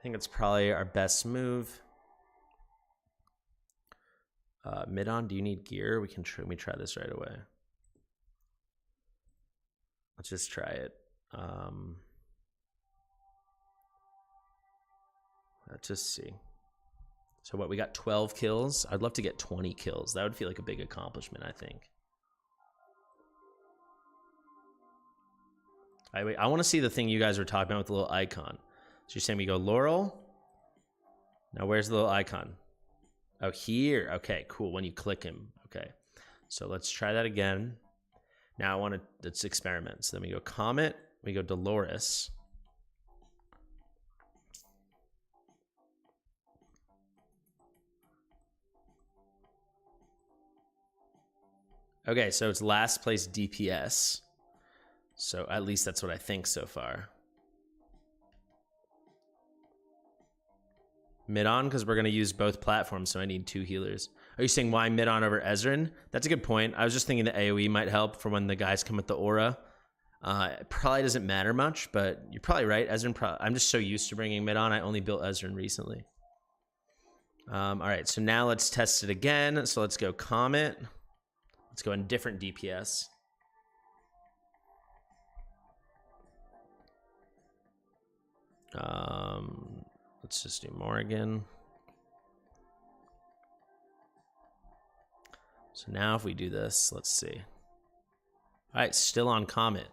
A: think it's probably our best move. Mid-on, do you need gear? We can let me try this right away. Let's just try it. Let's just see. So what, we got 12 kills? I'd love to get 20 kills. That would feel like a big accomplishment, I think. I want to see the thing you guys were talking about with the little icon. So you're saying we go Laurel? Now where's the little icon? Oh, here. Okay, cool. When you click him. Okay. So let's try that again. Now I want to, let's experiment. So then we go Comet, we go Dolores. Okay, so it's last place DPS. So at least that's what I think so far. Mid-on, because we're going to use both platforms, so I need 2 healers. Are you saying why mid-on over Ezreal? That's a good point. I was just thinking the AoE might help for when the guys come with the aura. It probably doesn't matter much, but you're probably right. Ezreal, I'm just so used to bringing mid-on. I only built Ezreal recently. All right, so now let's test it again. So let's go Comet. Let's go in different DPS. Let's just do Morrigan. So now if we do this, let's see. All right, still on Comet.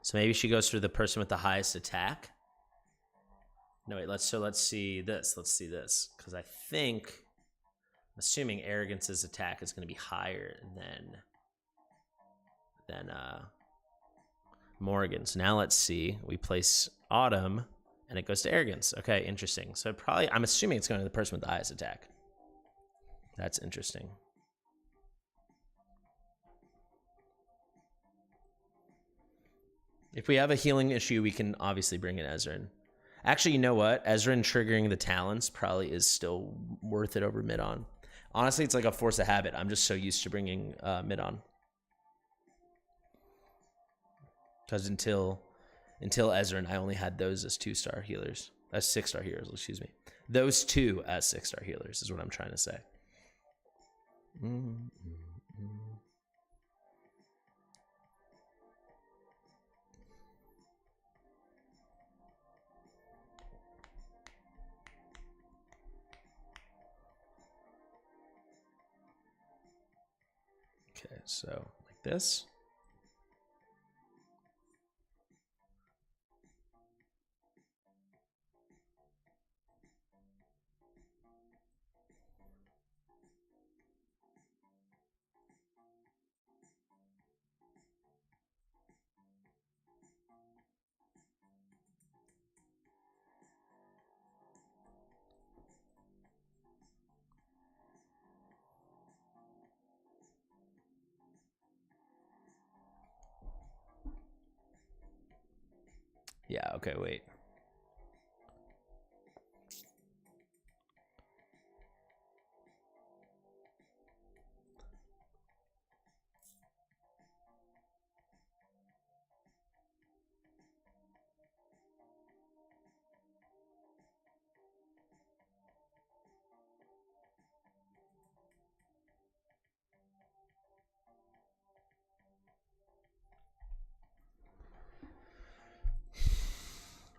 A: So maybe she goes through the person with the highest attack. No, wait, let's see this. Let's see this. Because I think, assuming Arrogance's attack is going to be higher than Morrigan. So now let's see. We place Autumn, and it goes to Arrogance. Okay, interesting. So probably, I'm assuming it's going to the person with the highest attack. That's interesting. If we have a healing issue, we can obviously bring in Ezreal. Actually, you know what? Ezreal triggering the talents probably is still worth it over mid-on. Honestly, it's like a force of habit. I'm just so used to bringing mid-on. Because until Ezreal, I only had those as 2-star healers. As 6-star healers, excuse me. Those 2 as 6-star healers is what I'm trying to say. Okay, so like this. Yeah, okay, wait.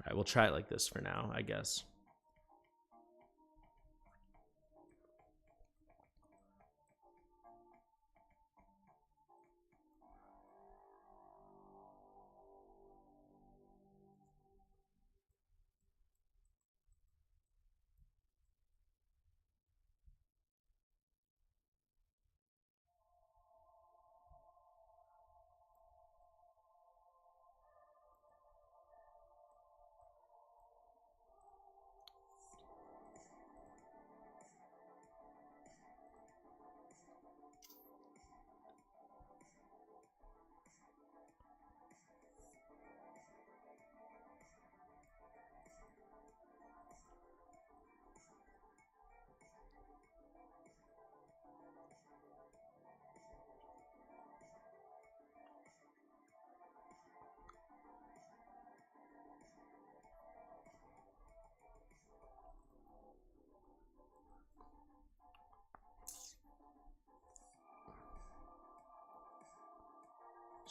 A: All right, we'll try it like this for now, I guess.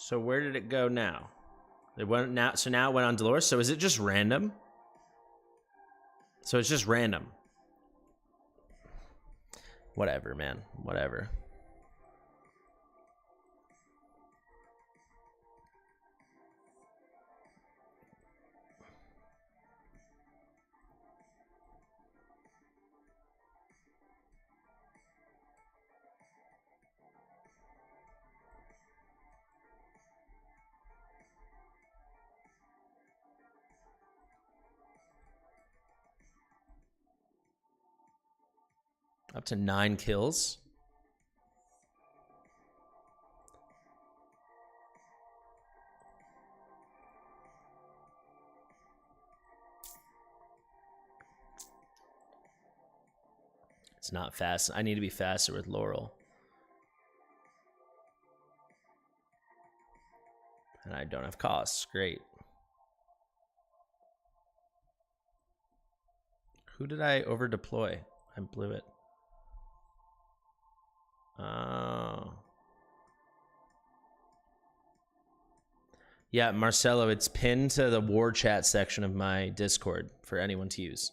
A: So where did it go now? It went now. So now it went on Dolores. So is it just random? So it's just random. Whatever, man. Whatever. Up to 9 kills. It's not fast. I need to be faster with Laurel. And I don't have costs. Great. Who did I over deploy? I blew it. Oh. Yeah, Marcelo, it's pinned to the war chat section of my Discord for anyone to use.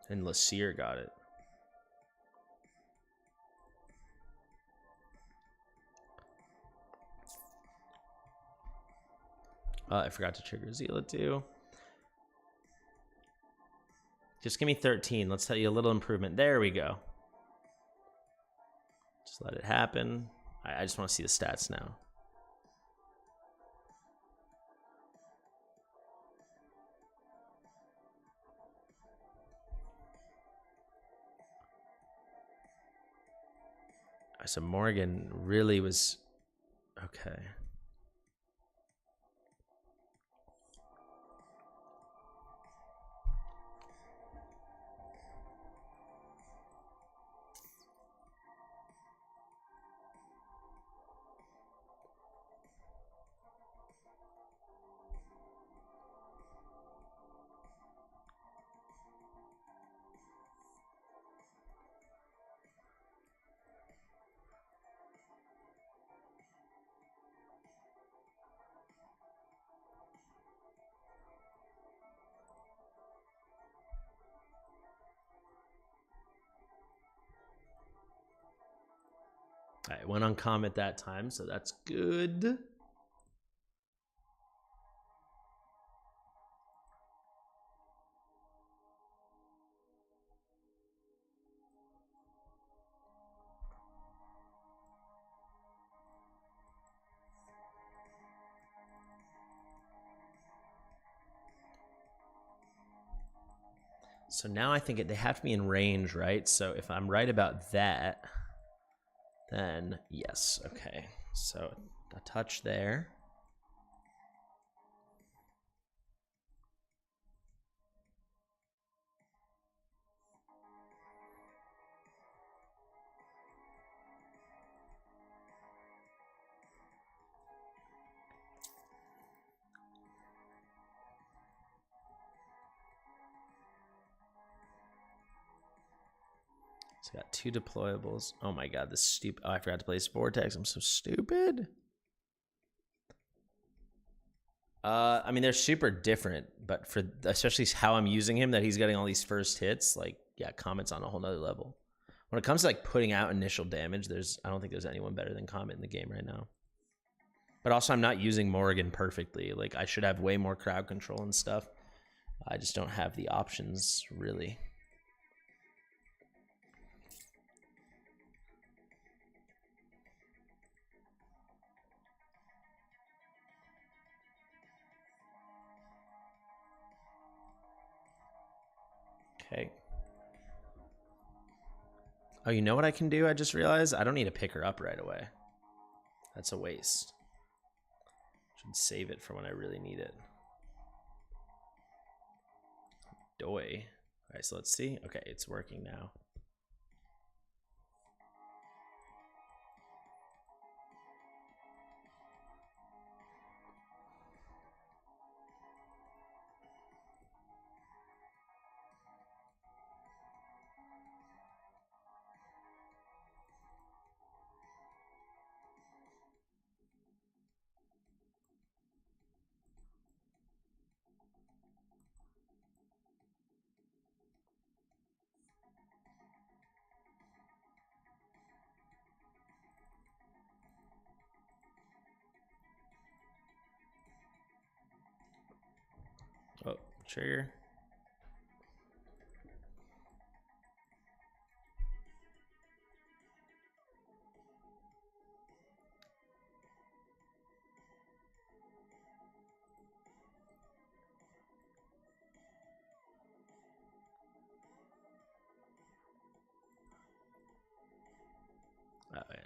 A: And Laseer got it. I forgot to trigger Zila too. Just give me 13. Let's tell you a little improvement. There we go. Just let it happen. I just want to see the stats now. So Morgan really was okay. I went on Comet that time, so that's good. So now I think they have to be in range, right? So if I'm right about that, then yes. Okay. So a touch there. So I got 2 deployables. Oh my god, this stupid. Oh, I forgot to place Vortex. I'm so stupid. I mean, they're super different, but for especially how I'm using him, that he's getting all these first hits, like, yeah, Comet's on a whole nother level. When it comes to like putting out initial damage, I don't think there's anyone better than Comet in the game right now. But also, I'm not using Morgan perfectly. Like, I should have way more crowd control and stuff. I just don't have the options, really. Okay. Oh, you know what I can do? I just realized I don't need to pick her up right away. That's a waste. Should save it for when I really need it. Doi. All right, so let's see. Okay, it's working now. Oh, trigger.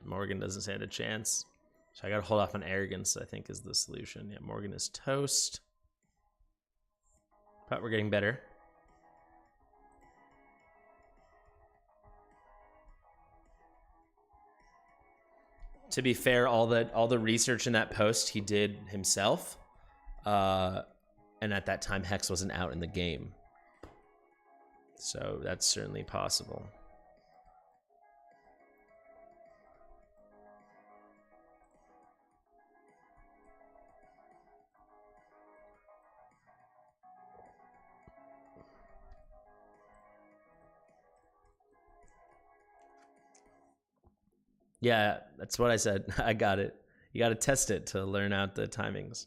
A: Morgan doesn't stand a chance. So I got to hold off on arrogance, I think, is the solution. Yeah, Morgan is toast. But we're getting better. To be fair, all the research in that post he did himself. And at that time, Hex wasn't out in the game. So that's certainly possible. Yeah, that's what I said. I got it. You got to test it to learn out the timings.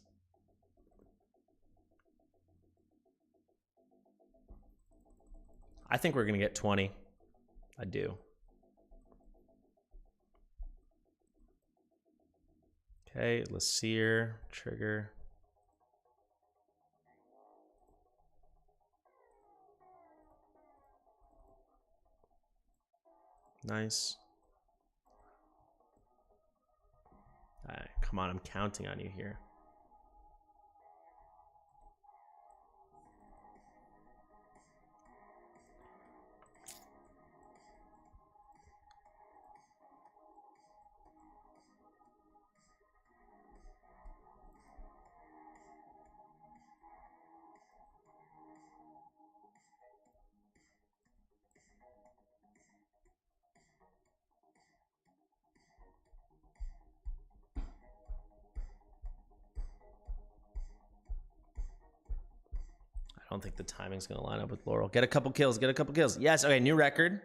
A: I think we're going to get 20. I do. Okay, Laseer, trigger. Nice. All right, come on, I'm counting on you here. I don't think the timing's going to line up with Laurel. Get a couple kills. Get a couple kills. Yes. Okay, new record.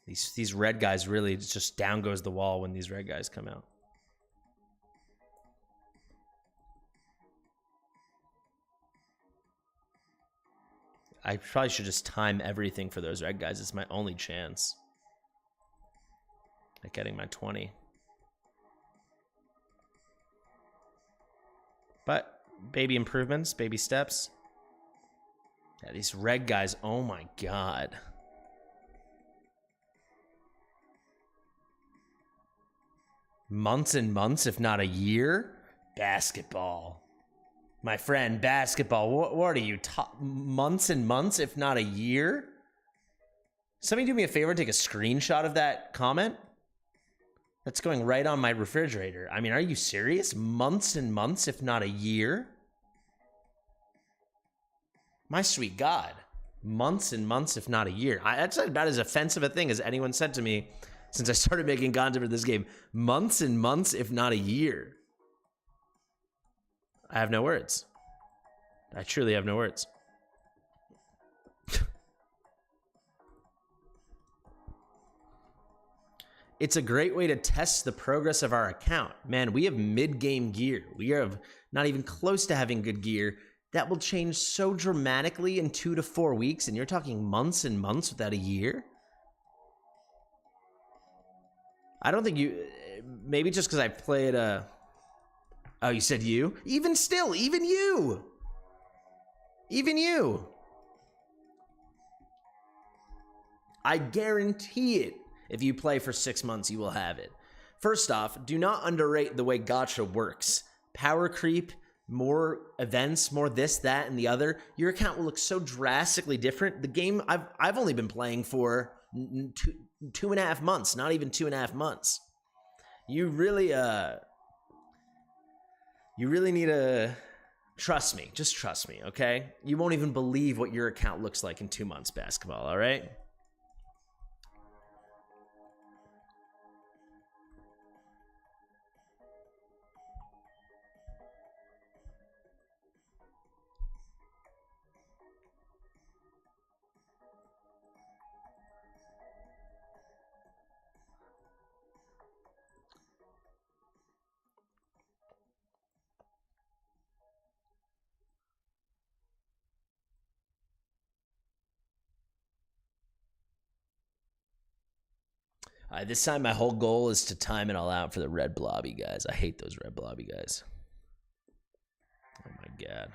A: These red guys really just down goes the wall when these red guys come out. I probably should just time everything for those red guys. It's my only chance at getting my 20. But baby improvements, baby steps. Yeah, these reg guys, oh my God. Months and months, if not a year? Basketball. My friend, basketball. What are you, months and months, if not a year? Somebody do me a favor and take a screenshot of that comment. That's going right on my refrigerator. I mean, are you serious? Months and months, if not a year? My sweet God. Months and months, if not a year. That's about as offensive a thing as anyone said to me since I started making content for this game. Months and months, if not a year. I have no words. I truly have no words. It's a great way to test the progress of our account. Man, we have mid-game gear. We are not even close to having good gear. That will change so dramatically in 2 to 4 weeks, and you're talking months and months without a year? I don't think you... Maybe just because I played a... Oh, you said you? Even still, even you! Even you! I guarantee it. If you play for 6 months, you will have it. First off, do not underrate the way gacha works. Power creep, more events, more this, that, and the other. Your account will look so drastically different. The game I've only been playing for 2.5 months, not even 2.5 months. You really need to trust me. Just trust me, okay? You won't even believe what your account looks like in 2 months, basketball, all right? This time, my whole goal is to time it all out for the red blobby guys. I hate those red blobby guys. Oh my God.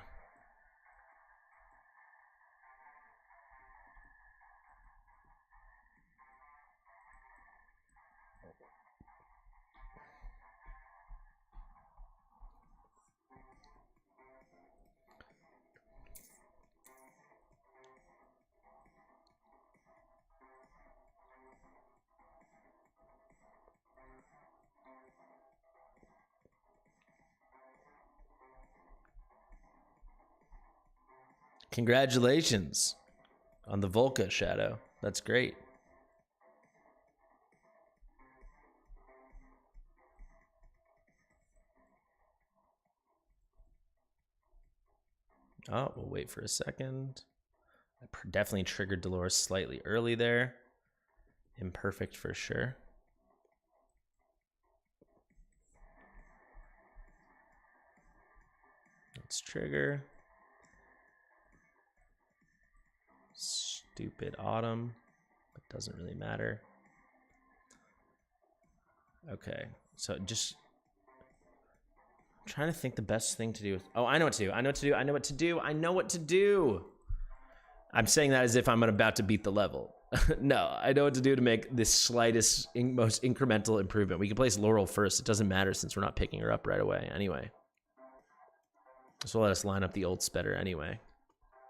A: Congratulations on the Volca shadow. That's great. Oh, we'll wait for a second. I definitely triggered Dolores slightly early there. Imperfect for sure. Let's trigger. Stupid autumn. It doesn't really matter. Okay, so just I'm trying to think the best thing to do. Oh, I know what to do. I know what to do. I know what to do. I know what to do. I'm saying that as if I'm about to beat the level. No, I know what to do to make this slightest, most incremental improvement. We can place Laurel first. It doesn't matter since we're not picking her up right away anyway. This will let us line up the old Spetter anyway.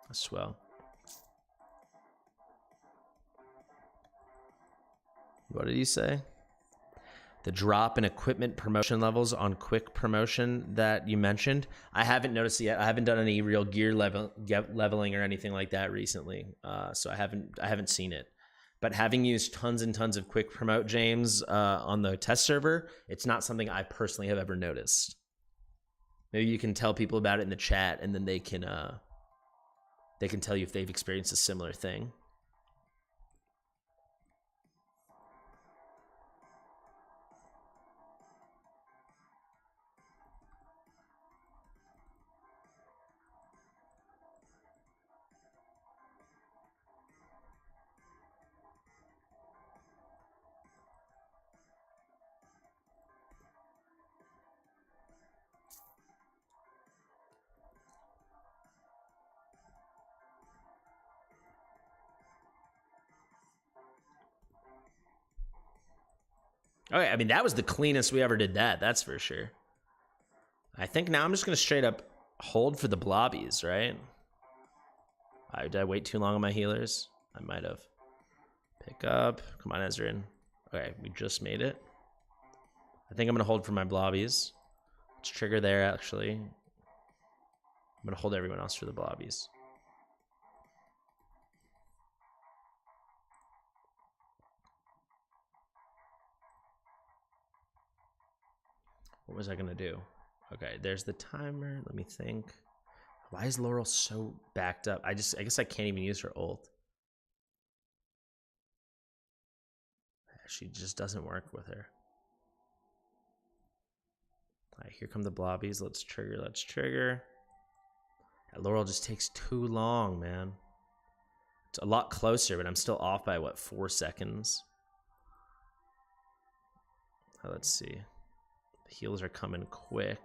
A: That's swell. What did he say? The drop in equipment promotion levels on quick promotion that you mentioned. I haven't noticed it yet. I haven't done any real gear leveling or anything like that recently, so I haven't seen it. But having used tons and tons of quick promote, James, on the test server, it's not something I personally have ever noticed. Maybe you can tell people about it in the chat, and then they can tell you if they've experienced a similar thing. Okay, I mean, that was the cleanest we ever did that. That's for sure. I think now I'm just going to straight up hold for the blobbies, right? Did I wait too long on my healers? I might have. Pick up. Come on, Ezrein. Okay, we just made it. I think I'm going to hold for my blobbies. Let's trigger there, actually. I'm going to hold everyone else for the blobbies. What was I going to do? Okay, there's the timer. Let me think. Why is Laurel so backed up? I guess I can't even use her ult. She just doesn't work with her. All right, here come the blobbies. Let's trigger. Let's trigger. Laurel just takes too long, man. It's a lot closer, but I'm still off by, what, 4 seconds? Let's see. The heals are coming quick.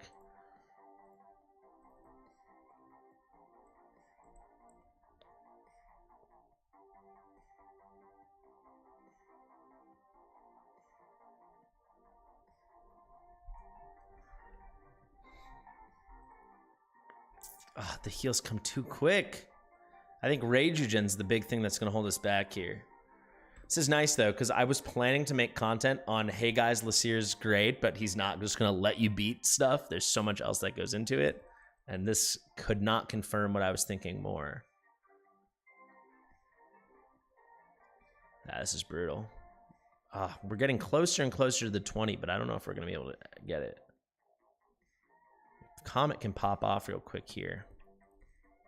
A: Oh, the heals come too quick. I think Rage Regen's the big thing that's going to hold us back here. This is nice, though, because I was planning to make content on, hey, guys, Laseer's great, but he's not just going to let you beat stuff. There's so much else that goes into it, and this could not confirm what I was thinking more. This is brutal. We're getting closer and closer to the 20, but I don't know if we're going to be able to get it. Comet can pop off real quick here.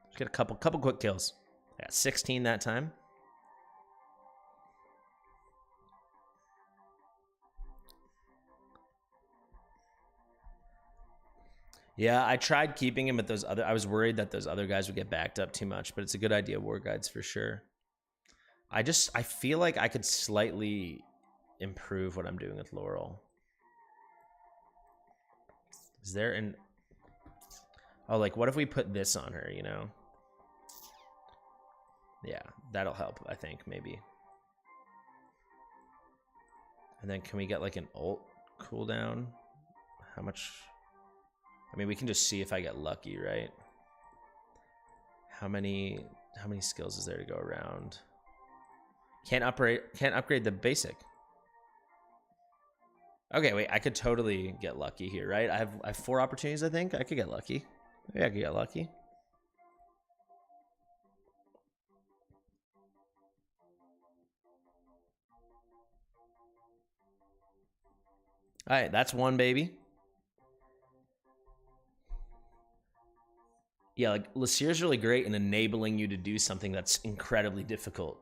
A: Just get a couple quick kills. I got 16 that time. Yeah, I tried keeping him, but I was worried that those other guys would get backed up too much, but it's a good idea, War Guides, for sure. I feel like I could slightly improve what I'm doing with Laurel. Is there an... Oh, like, what if we put this on her, you know? Yeah, that'll help, I think, maybe. And then can we get, like, an ult cooldown? How much... I mean, we can just see if I get lucky, right? How many skills is there to go around? Can't upgrade the basic. Okay, wait, I could totally get lucky here, right? I have 4 opportunities, I think. I could get lucky. Maybe I could get lucky. All right, that's one, baby. Yeah, like, Laseer's really great in enabling you to do something that's incredibly difficult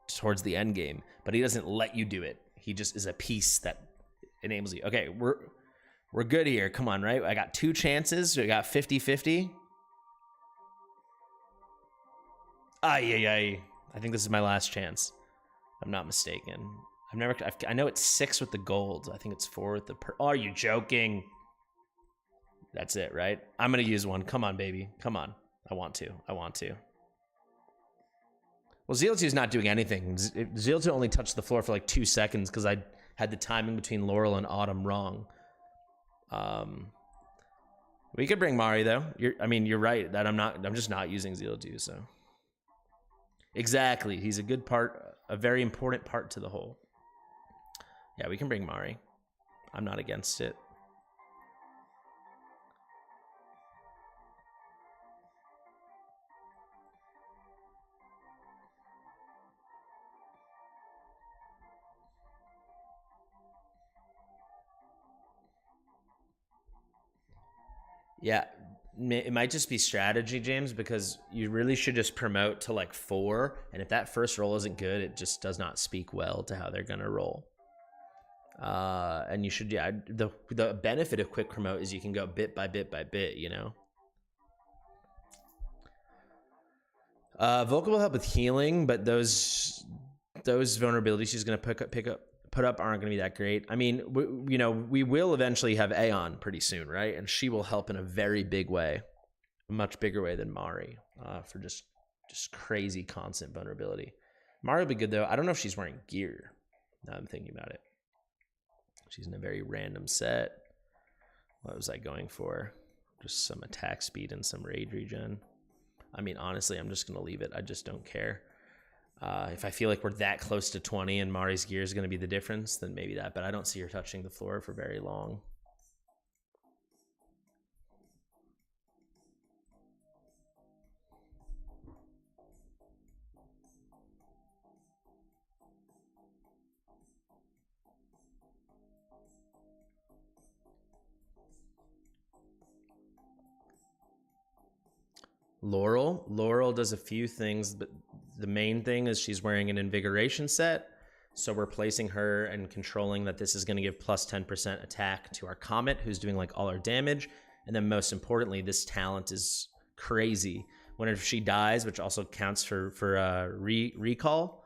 A: towards the end game, but he doesn't let you do it. He just is a piece that enables you. Okay, we're good here. Come on, right? I got 2 chances. We got 50-50. I think this is my last chance. I'm not mistaken. I know it's 6 with the gold. I think it's 4 with the oh, are you joking? That's it, right? I'm gonna use one. Come on, baby. Come on. I want to. Well, Zeal2 is not doing anything. Zeal2 only touched the floor for like 2 seconds because I had the timing between Laurel and Autumn wrong. We could bring Mari though. You're right that I'm just not using Zeal2, so. Exactly. He's a good part, a very important part to the whole. Yeah, we can bring Mari. I'm not against it. Yeah, it might just be strategy, James, because you really should just promote to like 4, and if that first roll isn't good, it just does not speak well to how they're gonna roll. And you should, yeah, the benefit of quick promote is you can go bit by bit by bit, you know. Vocal will help with healing, but those vulnerabilities she's gonna put up aren't gonna be that great. I mean, we will eventually have Aeon pretty soon, right? And she will help in a very big way, a much bigger way than Mari, for just crazy constant vulnerability. Mari will be good though. I don't know if she's wearing gear. Now I'm thinking about it. She's in a very random set. What was I going for? Just some attack speed and some rage regen. I mean, honestly, I'm just going to leave it. I just don't care. If I feel like we're that close to 20 and Mari's gear is going to be the difference, then maybe that. But I don't see her touching the floor for very long. Laurel does a few things, but the main thing is she's wearing an invigoration set. So we're placing her and controlling that this is going to give plus 10% attack to our Comet, who's doing like all our damage. And then most importantly, this talent is crazy. Whenever she dies, which also counts for recall,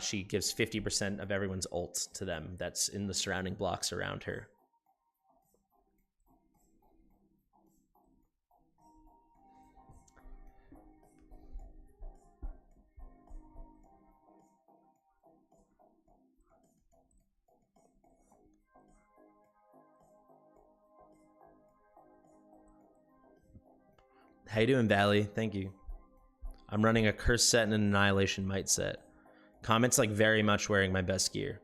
A: she gives 50% of everyone's ult to them that's in the surrounding blocks around her. How you doing, Valley? Thank you. I'm running a Curse set and an Annihilation Might set. Comet's like very much wearing my best gear.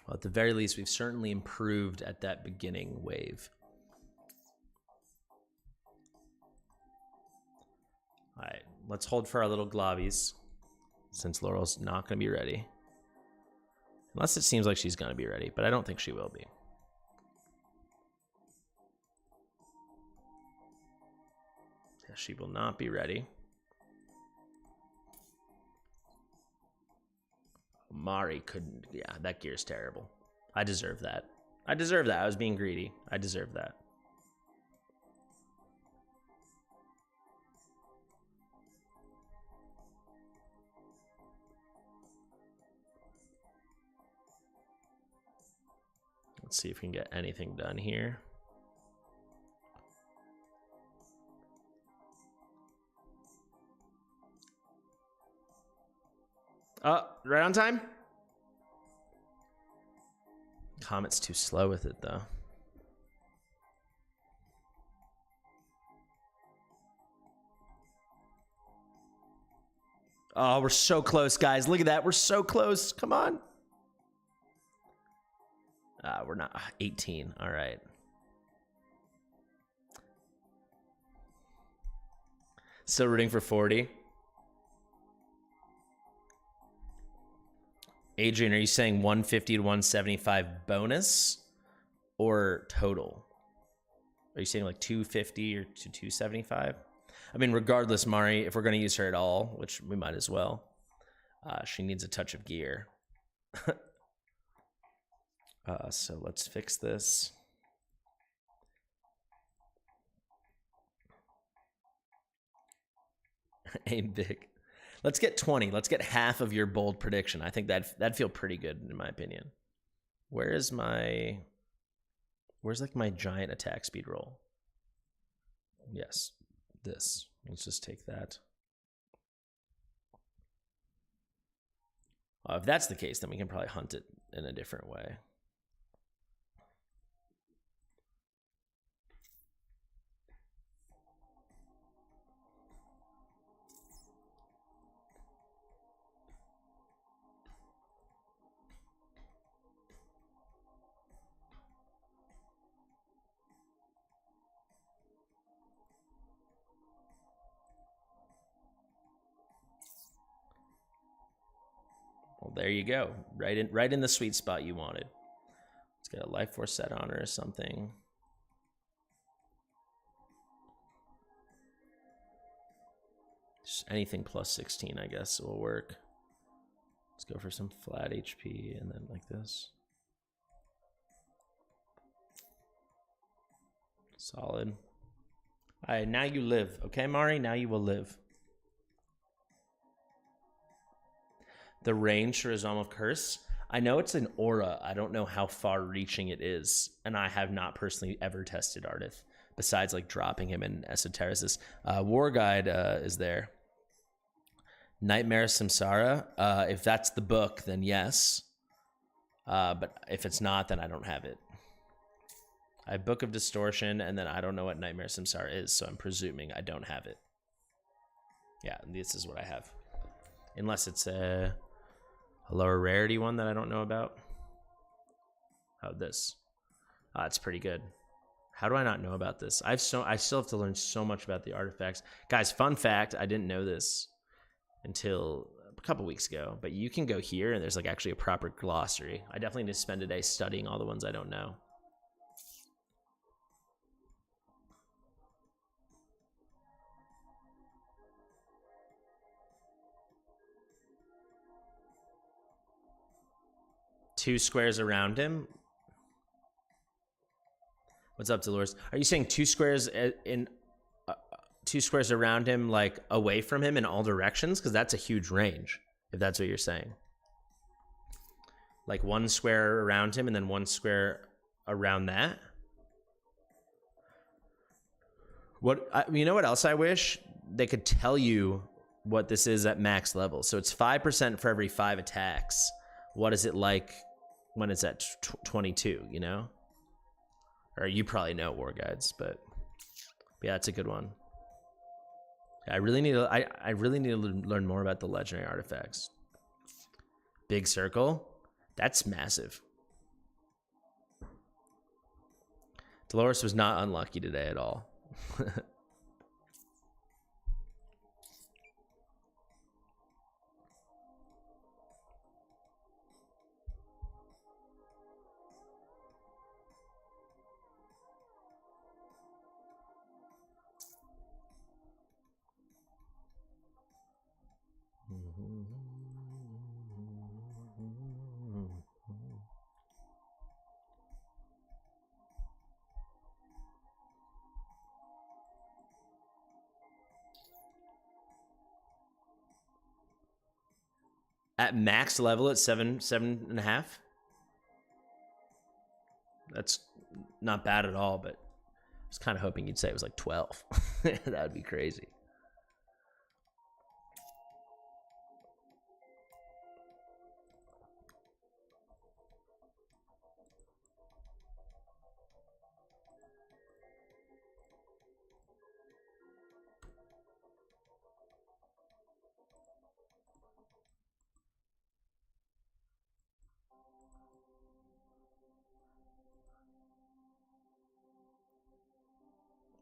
A: Well, at the very least, we've certainly improved at that beginning wave. All right, let's hold for our little globbies, since Laurel's not going to be ready. Unless it seems like she's going to be ready, but I don't think she will be. Yeah, she will not be ready. Mari couldn't. Yeah, that gear's terrible. I deserve that. I deserve that. I was being greedy. I deserve that. Let's see if we can get anything done here. Right on time? Comet's too slow with it, though. Oh, we're so close, guys. Look at that. We're so close. Come on. We're not 18. All right. Still rooting for 40. Adrian, are you saying 150 to 175 bonus or total? Are you saying like 250 or to 275? I mean, regardless, Mari, if we're going to use her at all, which we might as well, she needs a touch of gear. So let's fix this. Aim big. Let's get 20. Let's get half of your bold prediction. I think that'd feel pretty good in my opinion. Where's like my giant attack speed roll? Yes, this. Let's just take that. If that's the case, then we can probably hunt it in a different way. Well, there you go. Right in the sweet spot you wanted. Let's get a life force set on her or something. Just anything plus 16, I guess, will work. Let's go for some flat HP and then like this. Solid. All right, now you live. Okay, Mari, now you will live. The range for Azam of Curse. I know it's an aura. I don't know how far reaching it is. And I have not personally ever tested Ardith, besides like dropping him in Esotericis. War Guide is there. Nightmare Samsara. If that's the book, then yes. But if it's not, then I don't have it. I have Book of Distortion, and then I don't know what Nightmare Samsara is, so I'm presuming I don't have it. Yeah, this is what I have. Unless it's a lower rarity one that I don't know about. Oh, this. It's pretty good. How do I not know about this? I still have to learn so much about the artifacts. Guys, fun fact, I didn't know this until a couple weeks ago, but you can go here and there's like actually a proper glossary. I definitely need to spend a day studying all the ones I don't know. Two squares around him. What's up, Dolores? Are you saying two squares in 2 squares around him, like away from him in all directions? Because that's a huge range, if that's what you're saying. Like 1 square around him and then 1 square around that. You know what else I wish? They could tell you what this is at max level. So it's 5% for every 5 attacks. What is it like when it's at 22, you know? Or you probably know War Guides, but yeah, that's a good one. I really need to learn more about the legendary artifacts. Big circle, that's massive. Dolores was not unlucky today at all. At max level, it's 7.5. That's not bad at all, but I was kind of hoping you'd say it was like 12. That would be crazy.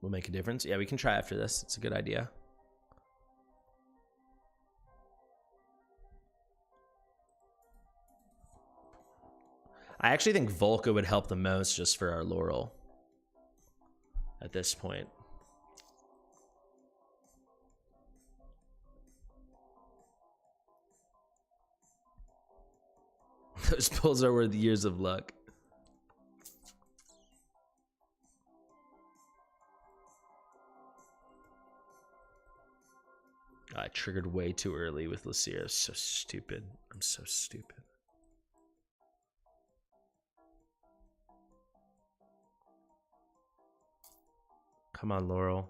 A: Will make a difference. Yeah, we can try after this. It's a good idea. I actually think Volca would help the most just for our Laurel at this point. Those pulls are worth years of luck. I triggered way too early with Laseer. So stupid. I'm so stupid. Come on, Laurel.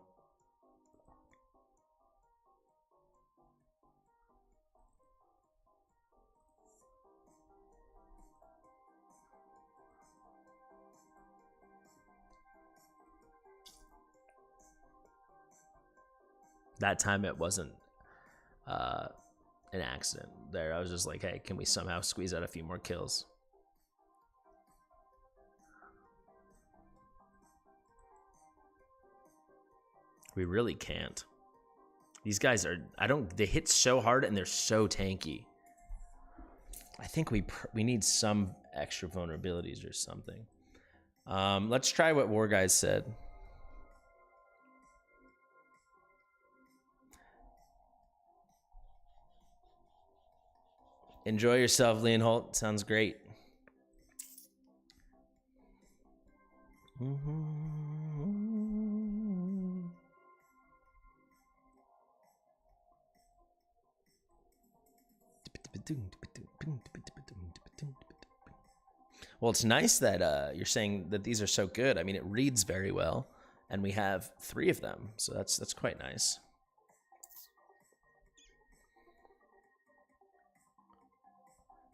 A: That time it wasn't an accident there. I was just like, hey, can we somehow squeeze out a few more kills? We really can't. These guys are, they hit so hard and they're so tanky. I think we need some extra vulnerabilities or something. Let's try what War Guys said. Enjoy yourself, Leon Holt. Sounds great. Well, it's nice that you're saying that these are so good. I mean, it reads very well, and we have 3 of them, so that's quite nice.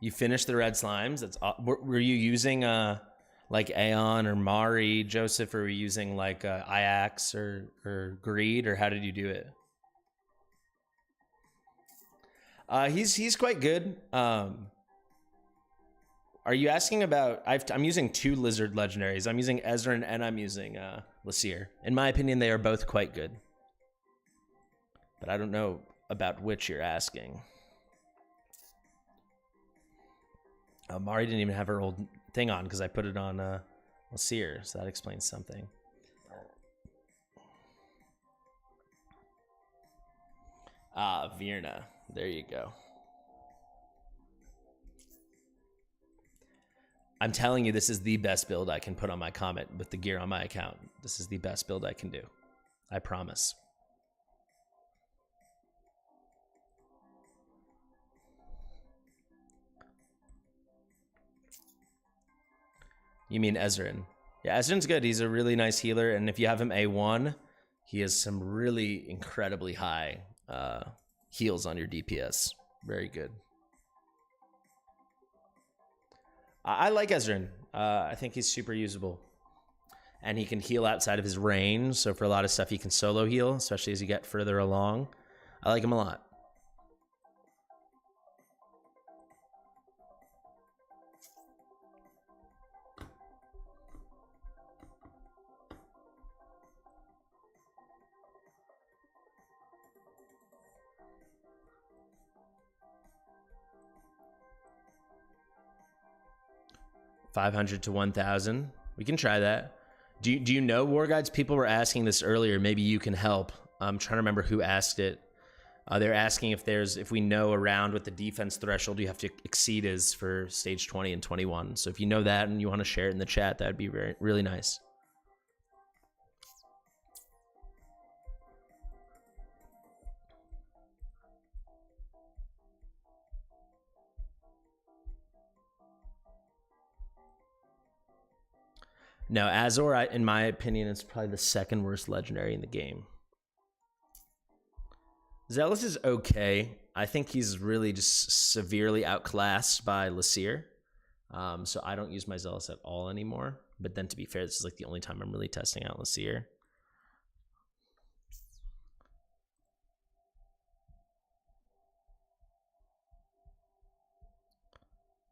A: You finished the red slimes. That's were you using like Aeon or Mari, Joseph, or were you using like Iax or Greed, or how did you do it? He's quite good. Are you asking about? I'm using 2 lizard legendaries. I'm using Ezreal and I'm using Laseer. In my opinion, they are both quite good, but I don't know about which you're asking. Mari didn't even have her old thing on because I put it on Laseer, so that explains something. Virna. There you go. I'm telling you, this is the best build I can put on my Comet with the gear on my account. This is the best build I can do. I promise. You mean Ezreal? Yeah, Ezreal's good. He's a really nice healer, and if you have him A1, he has some really incredibly high heals on your DPS. Very good. I like Ezreal. I think he's super usable. And he can heal outside of his range, so for a lot of stuff he can solo heal, especially as you get further along. I like him a lot. $500 to 1,000. We can try that. Do you know, War Guides? People were asking this earlier. Maybe you can help. I'm trying to remember who asked it. They're asking if we know around what the defense threshold you have to exceed is for stage 20 and 21. So if you know that and you want to share it in the chat, that would be really nice. No, Azor, in my opinion, is probably the 2nd worst legendary in the game. Zealous is okay. I think he's really just severely outclassed by Laseer. So I don't use my Zealous at all anymore. But then to be fair, this is like the only time I'm really testing out Laseer.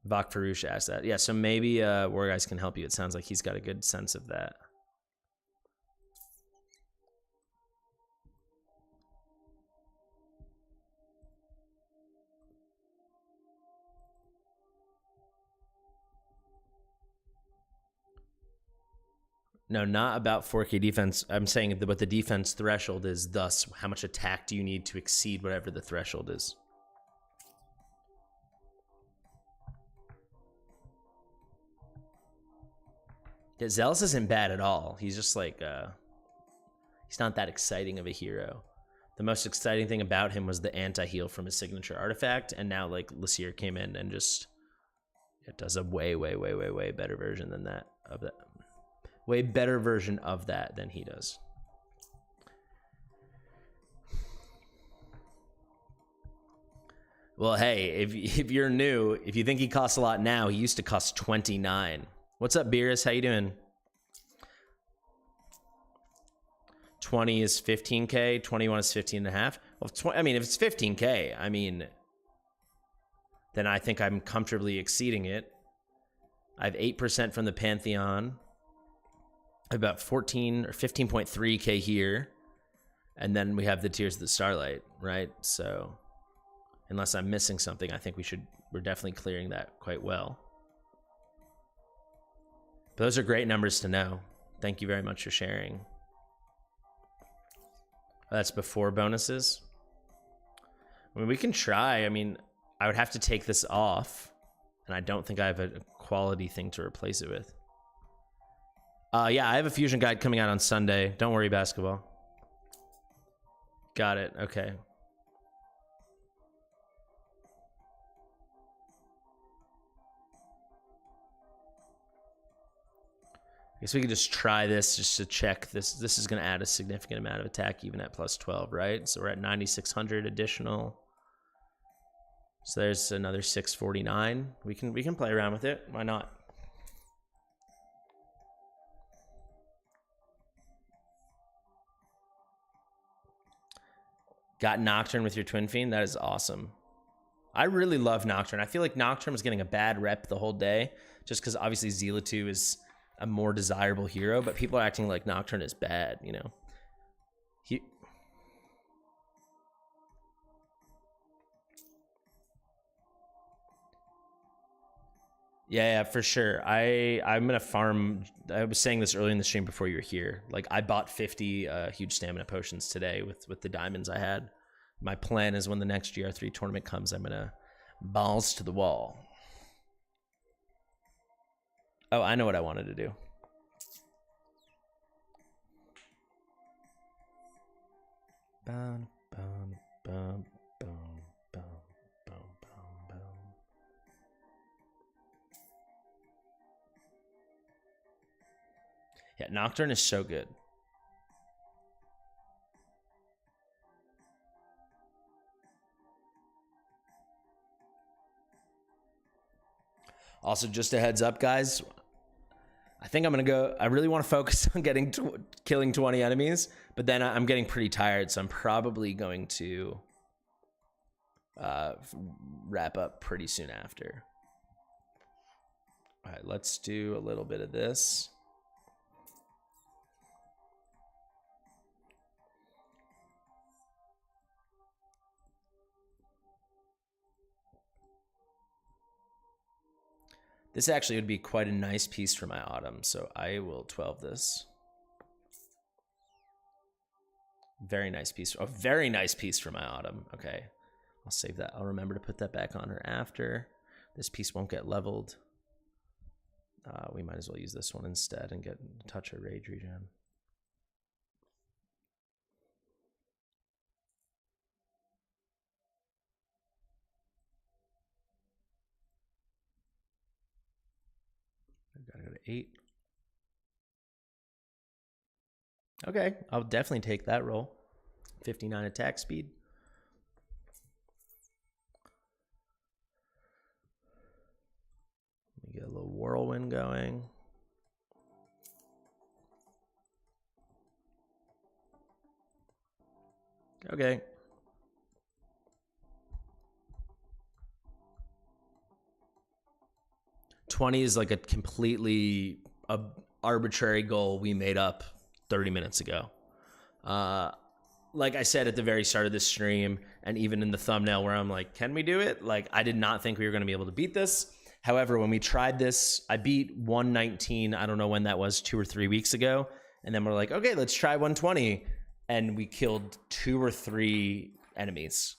A: Vok Farouche asked that. Yeah, so maybe War Guys can help you. It sounds like he's got a good sense of that. No, not about 4K defense. I'm saying what the defense threshold is, thus how much attack do you need to exceed whatever the threshold is. Yeah, Zealous isn't bad at all. He's just like, he's not that exciting of a hero. The most exciting thing about him was the anti-heal from his signature artifact, and now like Laseer came in and just it does a way better version than that of that. Way better version of that than he does. Well, hey, if you're new, if you think he costs a lot now, he used to cost 29. What's up, Beerus? How you doing? 20 is 15K, 21 is 15.5. Well, I mean, if it's 15K, I mean, then I think I'm comfortably exceeding it. I have 8% from the Pantheon, about 14 or 15.3K here, and then we have the Tears of the Starlight, right? So unless I'm missing something, I think we should we're definitely clearing that quite well. But those are great numbers to know. Thank you very much for sharing. That's before bonuses. I mean, we can try. I mean, I would have to take this off, and I don't think I have a quality thing to replace it with. Yeah, I have a fusion guide coming out on Sunday. Don't worry, basketball. Got it. Okay. I guess we could just try this just to check this. This is going to add a significant amount of attack even at plus 12, right? So we're at 9,600 additional. So there's another 649. We can play around with it. Why not? Got Nocturne with your Twin Fiend? That is awesome. I really love Nocturne. I feel like Nocturne was getting a bad rep the whole day just because obviously Zealatu is a more desirable hero, but people are acting like Nocturne is bad, you know? Yeah, for sure. I'm gonna farm. I was saying this earlier in the stream before you were here. Like I bought 50 huge stamina potions today with the diamonds I had. My plan is when the next GR3 tournament comes, I'm gonna balls to the wall. Oh, I know what I wanted to do. Bum, bum, bum, bum, bum, bum, bum. Yeah, Nocturne is so good. Also, just a heads up, guys. I think I'm going to go... I really want to focus on killing 20 enemies, but then I'm getting pretty tired, so I'm probably going to wrap up pretty soon after. All right, let's do a little bit of this. This actually would be quite a nice piece for my autumn, so I will 12 this. Very nice piece. A very nice piece for my autumn. Okay, I'll save that. I'll remember to put that back on her after. This piece won't get leveled. We might as well use this one instead and get a touch of rage regen. Gotta go to 8. Okay, I'll definitely take that roll. 59 attack speed. Let me get a little whirlwind going. Okay. $20 is like a completely arbitrary goal we made up 30 minutes ago. Like I said at the very start of this stream, and even in the thumbnail where I'm like, can we do it? Like, I did not think we were going to be able to beat this. However, when we tried this, I beat 119. I don't know when that was, 2 or 3 weeks ago. And then we're like, okay, let's try 120. And we killed 2 or 3 enemies.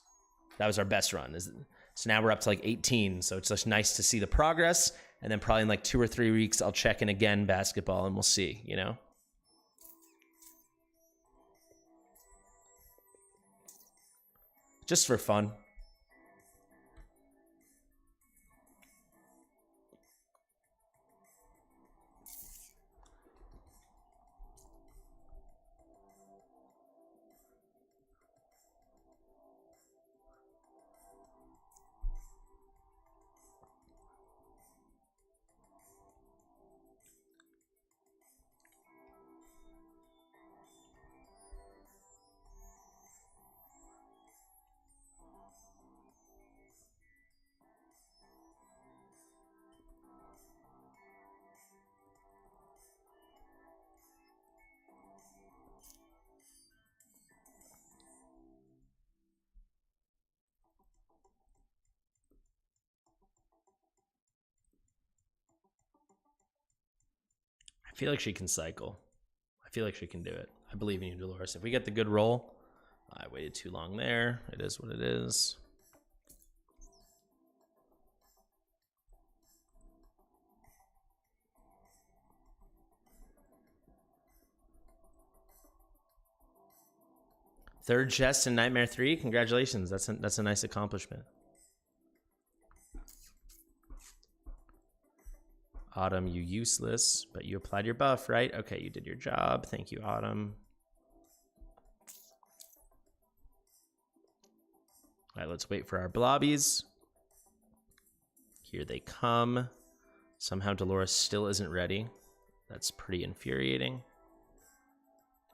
A: That was our best run. So now we're up to like 18. So it's just nice to see the progress. And then probably in like 2 or 3 weeks, I'll check in again basketball and we'll see, you know? Just for fun. feel like she can cycle. I feel like she can do it. I believe in you, Dolores. If we get the good roll, I waited too long there. It is what it is. Third chest in Nightmare 3. Congratulations. That's a nice accomplishment. Autumn, you useless, but you applied your buff, right? Okay, you did your job. Thank you, Autumn. All right, let's wait for our blobbies. Here they come. Somehow Dolores still isn't ready. That's pretty infuriating.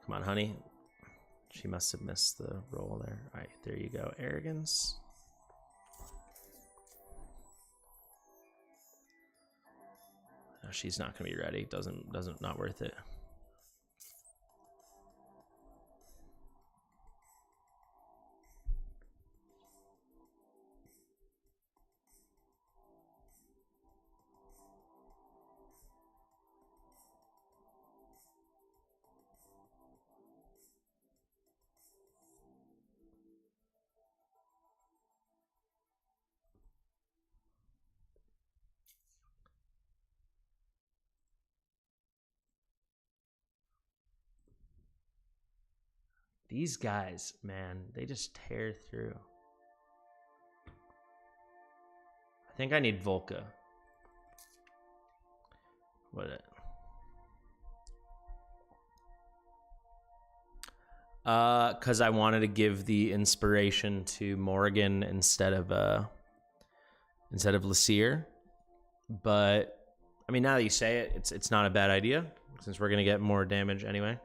A: Come on, honey. She must have missed the roll there. All right, there you go. Arrogance. No, she's not gonna be ready. Not worth it. These guys, man, they just tear through. I think I need Volca. What? Because I wanted to give the inspiration to Morrigan instead of Laseer. But I mean, now that you say it, it's not a bad idea since we're gonna get more damage anyway.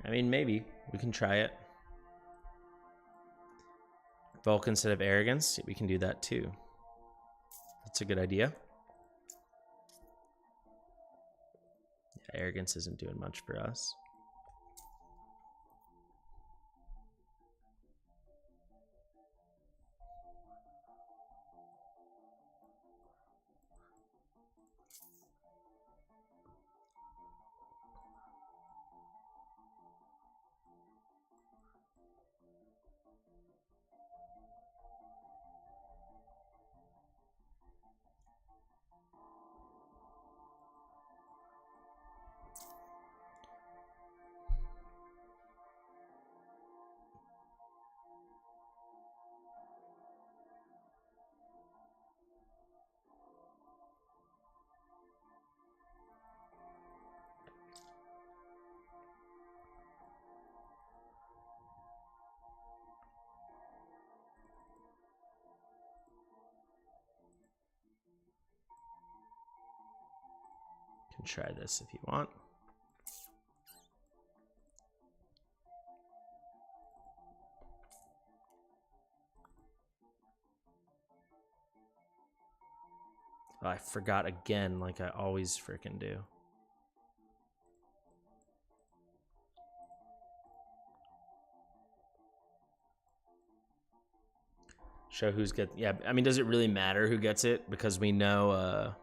A: I mean, maybe we can try it. Vulcan instead of arrogance, we can do that too. That's a good idea. Yeah, arrogance isn't doing much for us. Can try this if you want. Oh, I forgot again, like I always freaking do. Show who's get. Yeah, I mean, does it really matter who gets it? Because we know.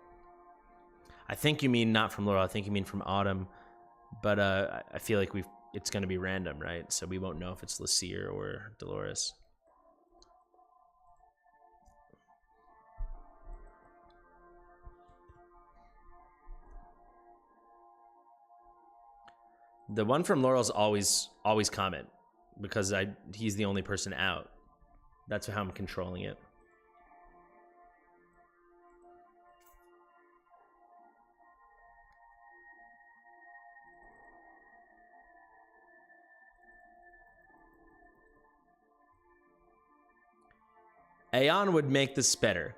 A: I think you mean not from Laurel. I think you mean from Autumn. But I feel like it's going to be random, right? So we won't know if it's Laseer or Dolores. The one from Laurel's always comment because he's the only person out. That's how I'm controlling it. Aeon would make this better.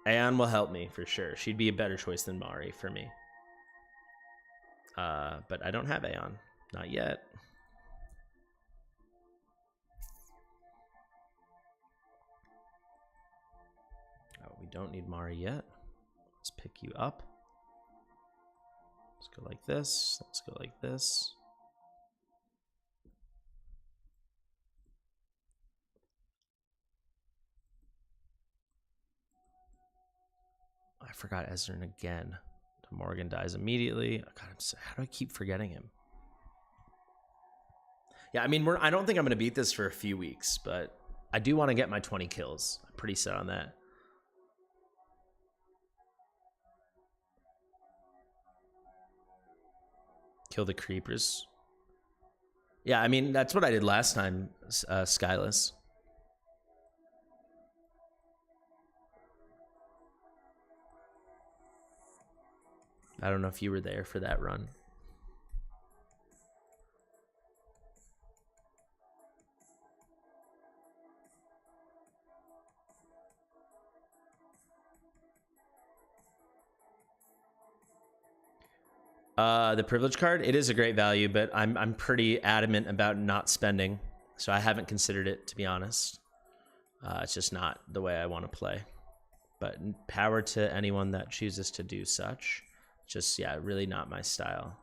A: Aeon will help me for sure. She'd be a better choice than Mari for me. But I don't have Aeon. Not yet. Oh, we don't need Mari yet. Let's pick you up. Let's go like this. Let's go like this. I forgot Ezrin again. Morgan dies immediately. God, how do I keep forgetting him? Yeah, I mean, I don't think I'm going to beat this for a few weeks, but I do want to get my 20 kills. I'm pretty set on that. Kill the creepers. Yeah, I mean, that's what I did last time, Skyless. I don't know if you were there for that run. The privilege card, it is a great value, but I'm pretty adamant about not spending, so I haven't considered it, to be honest. It's just not the way I want to play. But power to anyone that chooses to do such. Just, yeah, really not my style.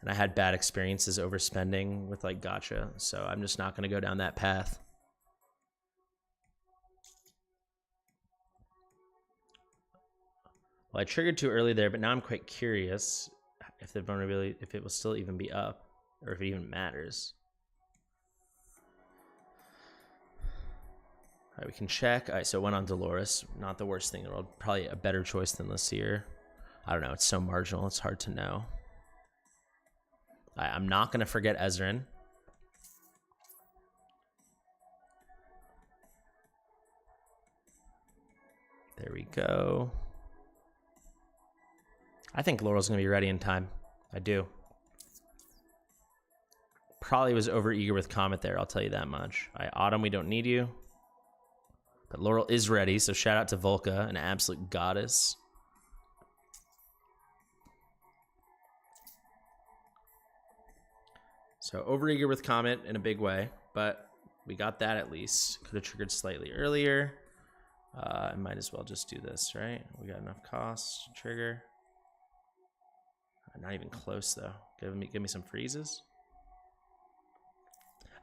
A: And I had bad experiences overspending with like gacha, so I'm just not going to go down that path. Well, I triggered too early there, but now I'm quite curious if the vulnerability, if it will still even be up, or if it even matters. All right, we can check. All right, so it went on Dolores. Not the worst thing in the world. Probably a better choice than Laseer. I don't know. It's so marginal. It's hard to know. All right, I'm not going to forget Ezrin. There we go. I think Laurel's going to be ready in time. I do. Probably was over eager with Comet there, I'll tell you that much. All right, Autumn, we don't need you. But Laurel is ready, so shout out to Volca, an absolute goddess. So overeager with Comet in a big way, but we got that at least. Could have triggered slightly earlier. I might as well just do this, right? We got enough cost to trigger. Not even close though. Give me some freezes.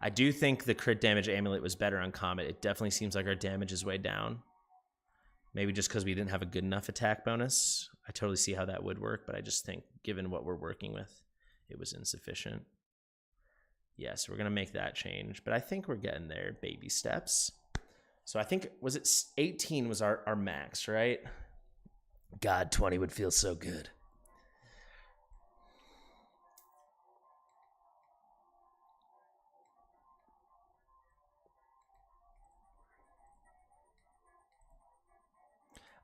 A: I do think the crit damage amulet was better on Comet. It definitely seems like our damage is way down. Maybe just because we didn't have a good enough attack bonus. I totally see how that would work, but I just think given what we're working with, it was insufficient. Yes, we're going to make that change, but I think we're getting there, baby steps. So I think, was it 18 was our max, right? God, 20 would feel so good.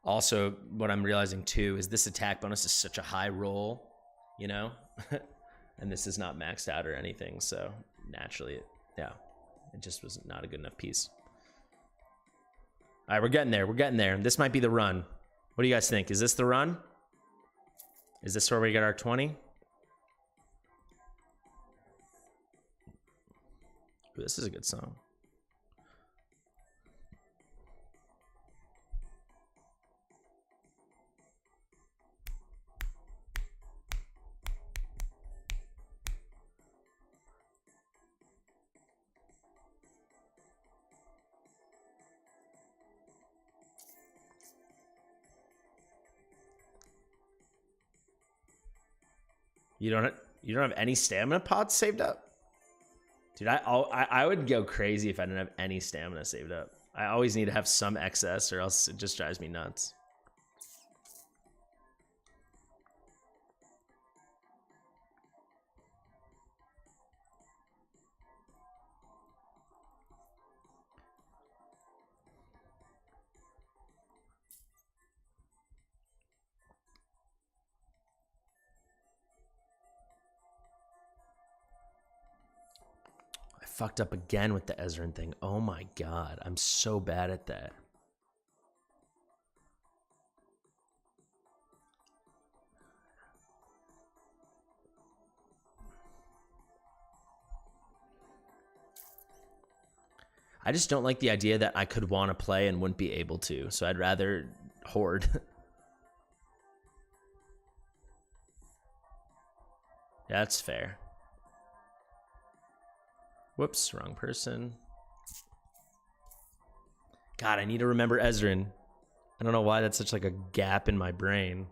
A: Also, what I'm realizing too is this attack bonus is such a high roll, you know? And this is not maxed out or anything, so naturally, it just was not a good enough piece. All right, we're getting there. We're getting there. This might be the run. What do you guys think? Is this the run? Is this where we get our 20? Ooh, this is a good song. You don't have any stamina pots saved up? Dude, I would go crazy if I didn't have any stamina saved up. I always need to have some excess or else it just drives me nuts. Fucked up again with the Ezrin thing. Oh my god, I'm so bad at that. I just don't like the idea that I could want to play and wouldn't be able to, so I'd rather hoard. That's fair. Whoops, wrong person. God, I need to remember Ezrin. I don't know why that's such like a gap in my brain.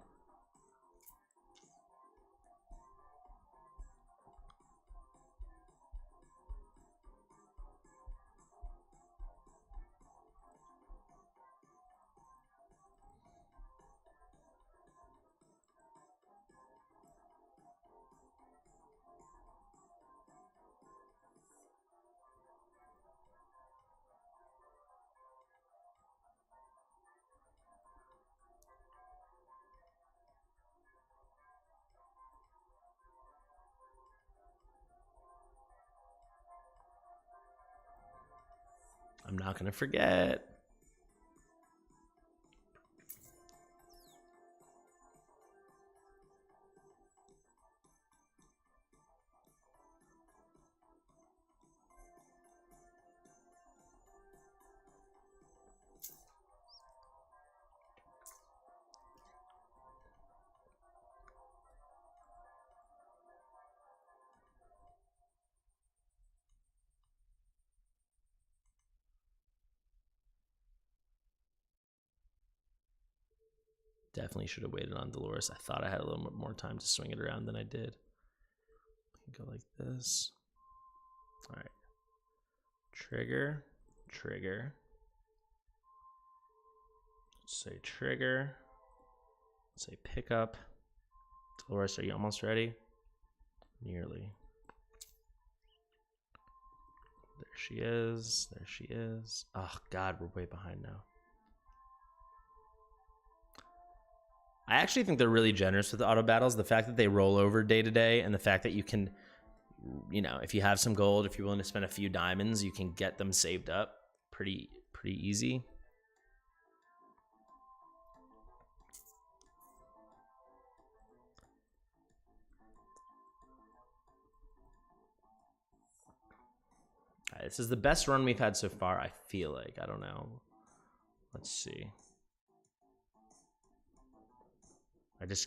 A: I'm not gonna forget. Definitely should have waited on Dolores. I thought I had a little more time to swing it around than I did. Go like this. All right. Trigger, trigger. Say trigger. Say pickup. Dolores, are you almost ready? Nearly. There she is. There she is. Oh, God, we're way behind now. I actually think they're really generous with the auto battles. The fact that they roll over day to day and the fact that you can, you know, if you have some gold, if you're willing to spend a few diamonds, you can get them saved up pretty easy. All right, this is the best run we've had so far, I feel like. I don't know. Let's see.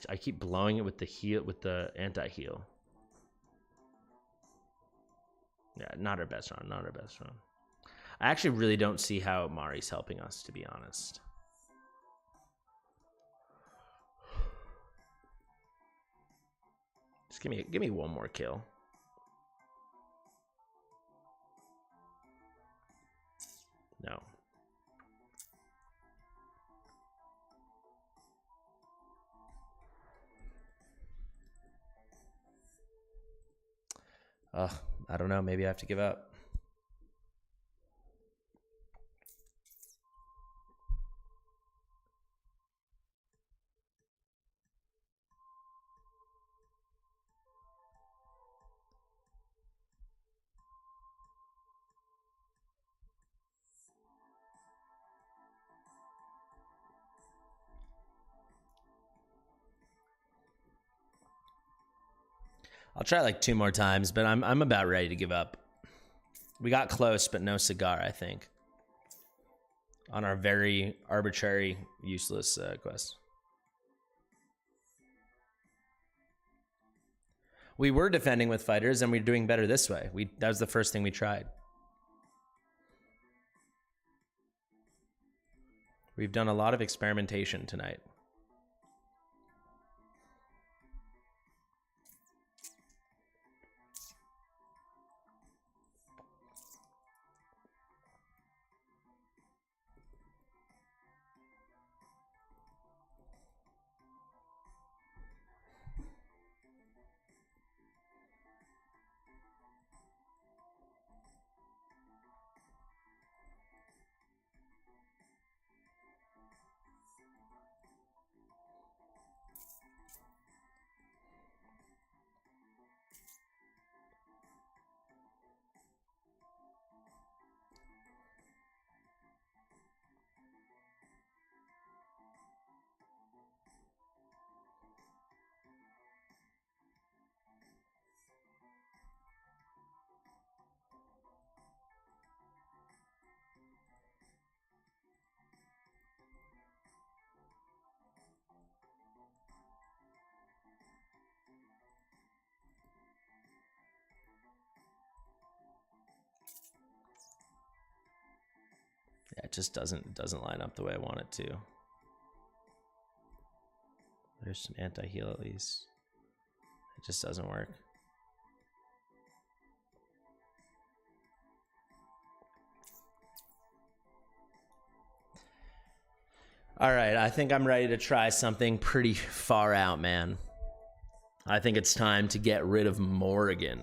A: I keep blowing it with the heal, with the anti-heal. Yeah, not our best run, not our best run. I actually really don't see how Mari's helping us, to be honest. Just give me one more kill. No. I don't know. Maybe I have to give up. I'll try like 2 more times, but I'm about ready to give up. We got close, but no cigar, I think, on our very arbitrary, useless quest. We were defending with fighters, and we're doing better this way. That was the first thing we tried. We've done a lot of experimentation tonight. just doesn't line up the way I want it to. There's some anti-heal at least. It just doesn't work. All right, I think I'm ready to try something pretty far out, man. I think it's time to get rid of Morrigan.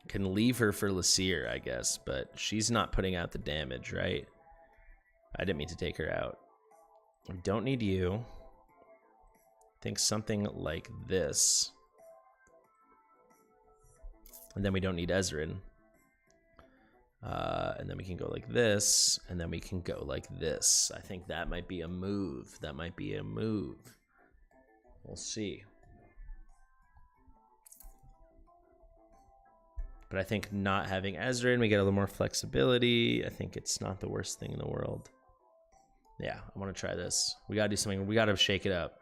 A: Can leave her for Laseer, I guess, but she's not putting out the damage, right? I didn't mean to take her out. I don't need you. I think something like this. And then we don't need Ezreal. And then we can go like this, and then we can go like this. I think that might be a move. That might be a move. We'll see. But I think not having Ezreal, we get a little more flexibility. I think it's not the worst thing in the world. Yeah, I want to try this. We got to do something. We got to shake it up.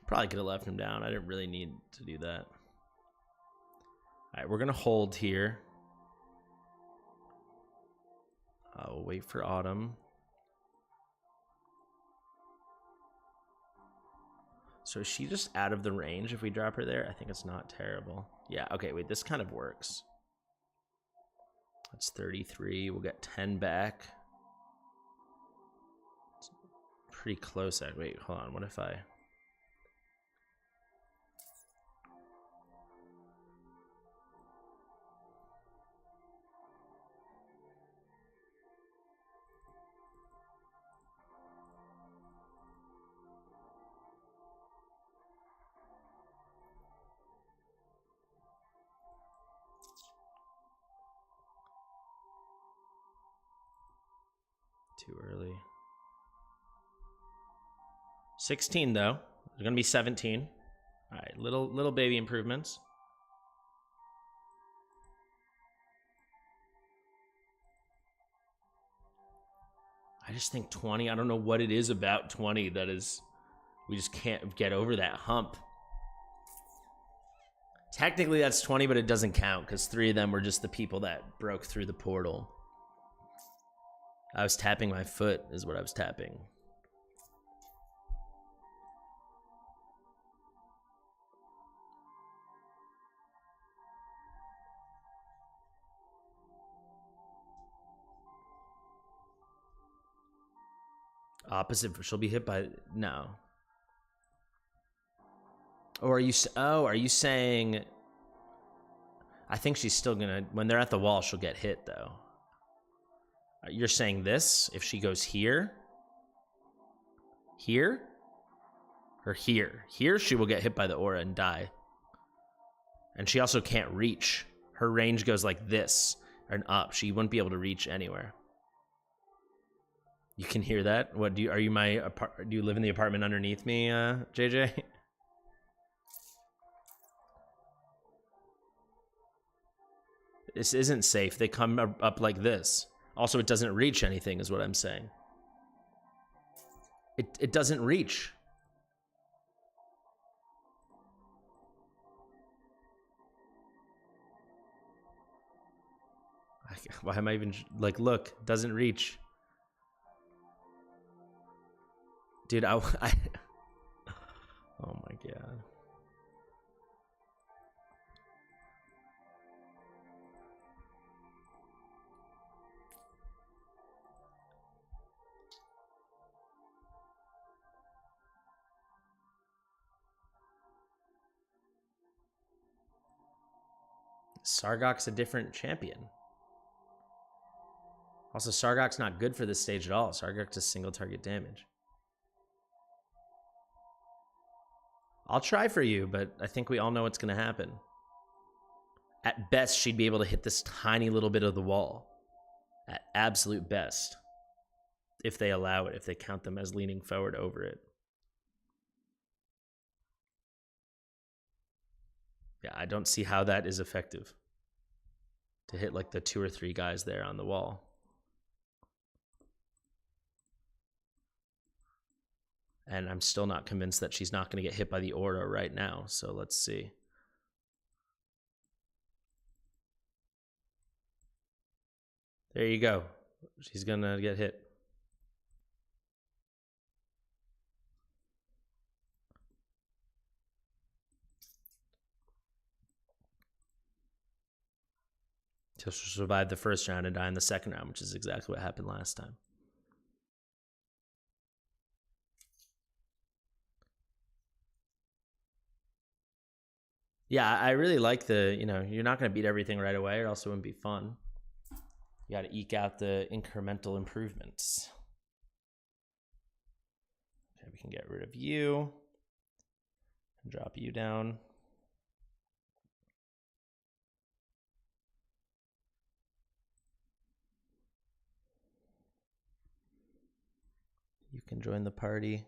A: Probably could have left him down. I didn't really need to do that. All right, we're going to hold here. We'll wait for Autumn. So is she just out of the range if we drop her there? I think it's not terrible. Yeah, okay, wait, this kind of works. That's 33. We'll get 10 back. It's pretty close. Wait, hold on. What if I... Too early. 16 though. They're gonna be 17. All right, little baby improvements. I just think 20. I don't know what it is about 20 that is. We just can't get over that hump. Technically, that's 20, but it doesn't count because 3 of them were just the people that broke through the portal. I was tapping my foot is what I was tapping. Opposite, she'll be hit by, no. Or are you saying, I think she's still gonna, when they're at the wall, she'll get hit though. You're saying this, if she goes here, or here? Here, she will get hit by the aura and die. And she also can't reach. Her range goes like this, and up. She wouldn't be able to reach anywhere. You can hear that? What, do you live in the apartment underneath me, JJ? This isn't safe. They come up like this. Also, it doesn't reach anything, is what I'm saying. It doesn't reach. Why am I even, like, look, doesn't reach. Dude, oh my God. Sargok's a different champion. Also, Sargok's not good for this stage at all. Sargok does single target damage. I'll try for you, but I think we all know what's going to happen. At best, she'd be able to hit this tiny little bit of the wall. At absolute best. If they allow it, if they count them as leaning forward over it. Yeah, I don't see how that is effective. To hit like the 2 or 3 guys there on the wall. And I'm still not convinced that she's not going to get hit by the aura right now. So let's see. There you go. She's going to get hit. She'll survive the first round and die in the second round, which is exactly what happened last time. Yeah, I really like the, you're not going to beat everything right away or else it wouldn't be fun. You got to eke out the incremental improvements. Okay, we can get rid of you and drop you down. You can join the party.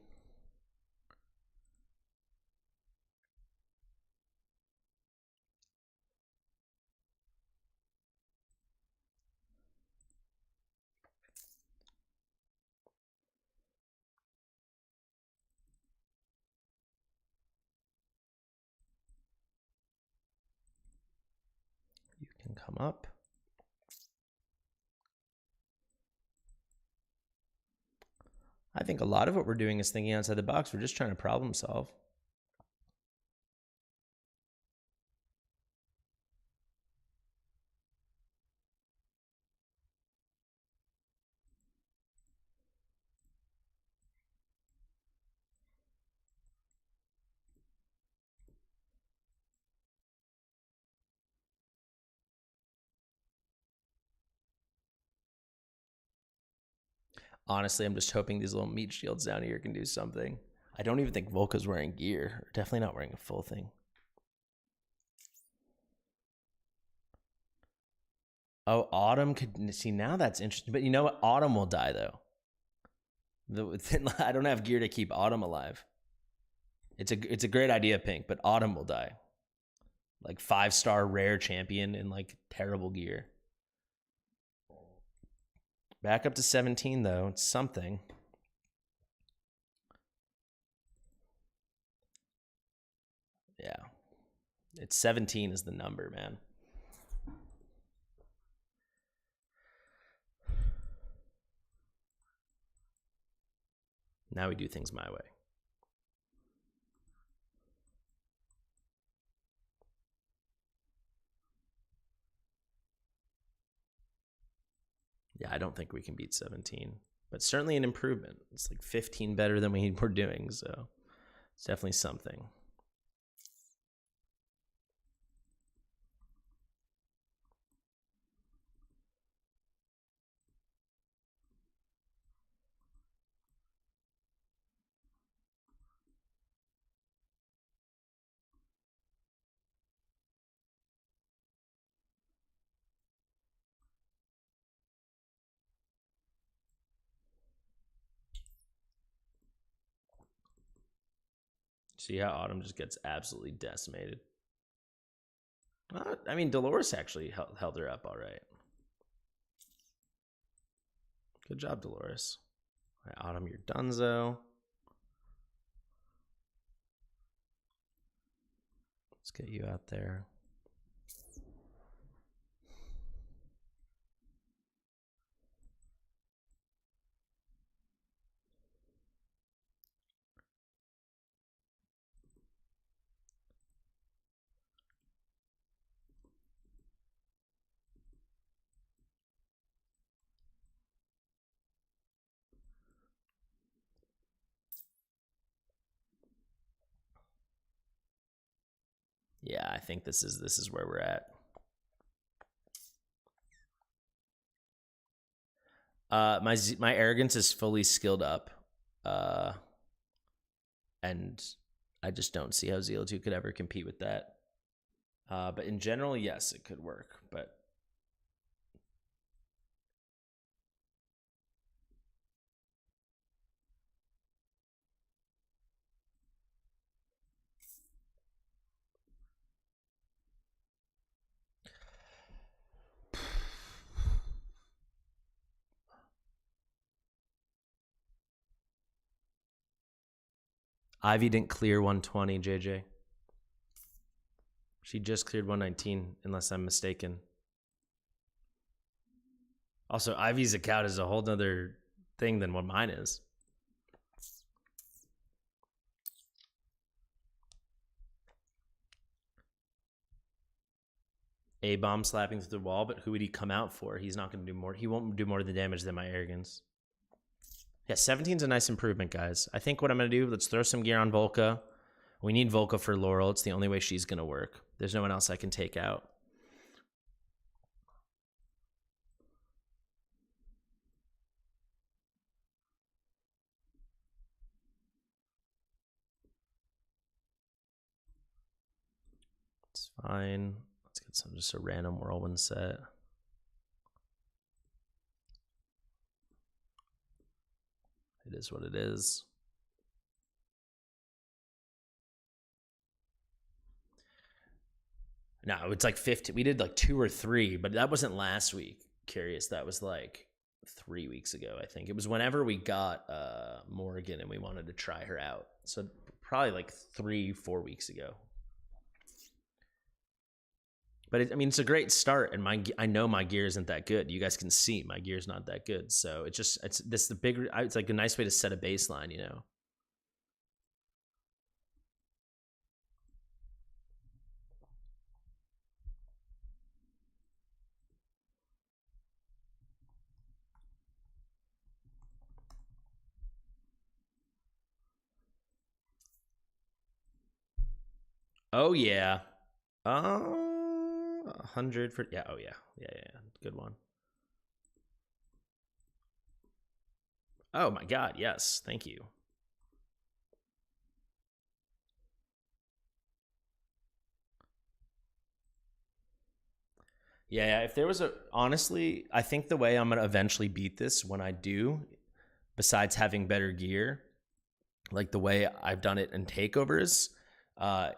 A: You can come up. I think a lot of what we're doing is thinking outside the box. We're just trying to problem solve. Honestly, I'm just hoping these little meat shields down here can do something. I don't even think Volka's wearing gear. Definitely not wearing a full thing. Oh, Autumn could see, now that's interesting. But you know what? Autumn will die though. I don't have gear to keep Autumn alive. It's a great idea, Pink, but Autumn will die. Like 5-star rare champion in like terrible gear. Back up to 17 though. It's something. Yeah. It's 17 is the number, man. Now we do things my way. Yeah, I don't think we can beat 17, but certainly an improvement. It's like 15 better than we were doing, so it's definitely something. See how Autumn just gets absolutely decimated. I mean, Dolores actually held her up all right. Good job, Dolores. All right, Autumn, you're donezo. Let's get you out there. Yeah, I think this is where we're at. My arrogance is fully skilled up, and I just don't see how Zeal 2 could ever compete with that. But in general, yes, it could work. But Ivy didn't clear 120, JJ. She just cleared 119, unless I'm mistaken. Also, Ivy's account is a whole nother thing than what mine is. A-bomb slapping through the wall, but who would he come out for? He's not going to do more. He won't do more of the damage than my arrogance. Yeah, 17's a nice improvement, guys. I think what I'm going to do, let's throw some gear on Volca. We need Volca for Laurel. It's the only way she's going to work. There's no one else I can take out. It's fine. Let's get some just a random whirlwind set. It is what it is. No, it's like 50. We did like 2 or 3, but that wasn't last week. Curious. That was like 3 weeks ago, I think. It was whenever we got Morgan and we wanted to try her out. So probably like 3-4 weeks ago. But I mean, it's a great start, and I know my gear isn't that good. You guys can see my gear's not that good, so it's like a nice way to set a baseline, you know. Oh yeah, 100 for yeah. Oh yeah, yeah. Good one. Oh my God, yes, thank you. Yeah, if there was honestly, I think the way I'm going to eventually beat this when I do, besides having better gear, like the way I've done it in takeovers,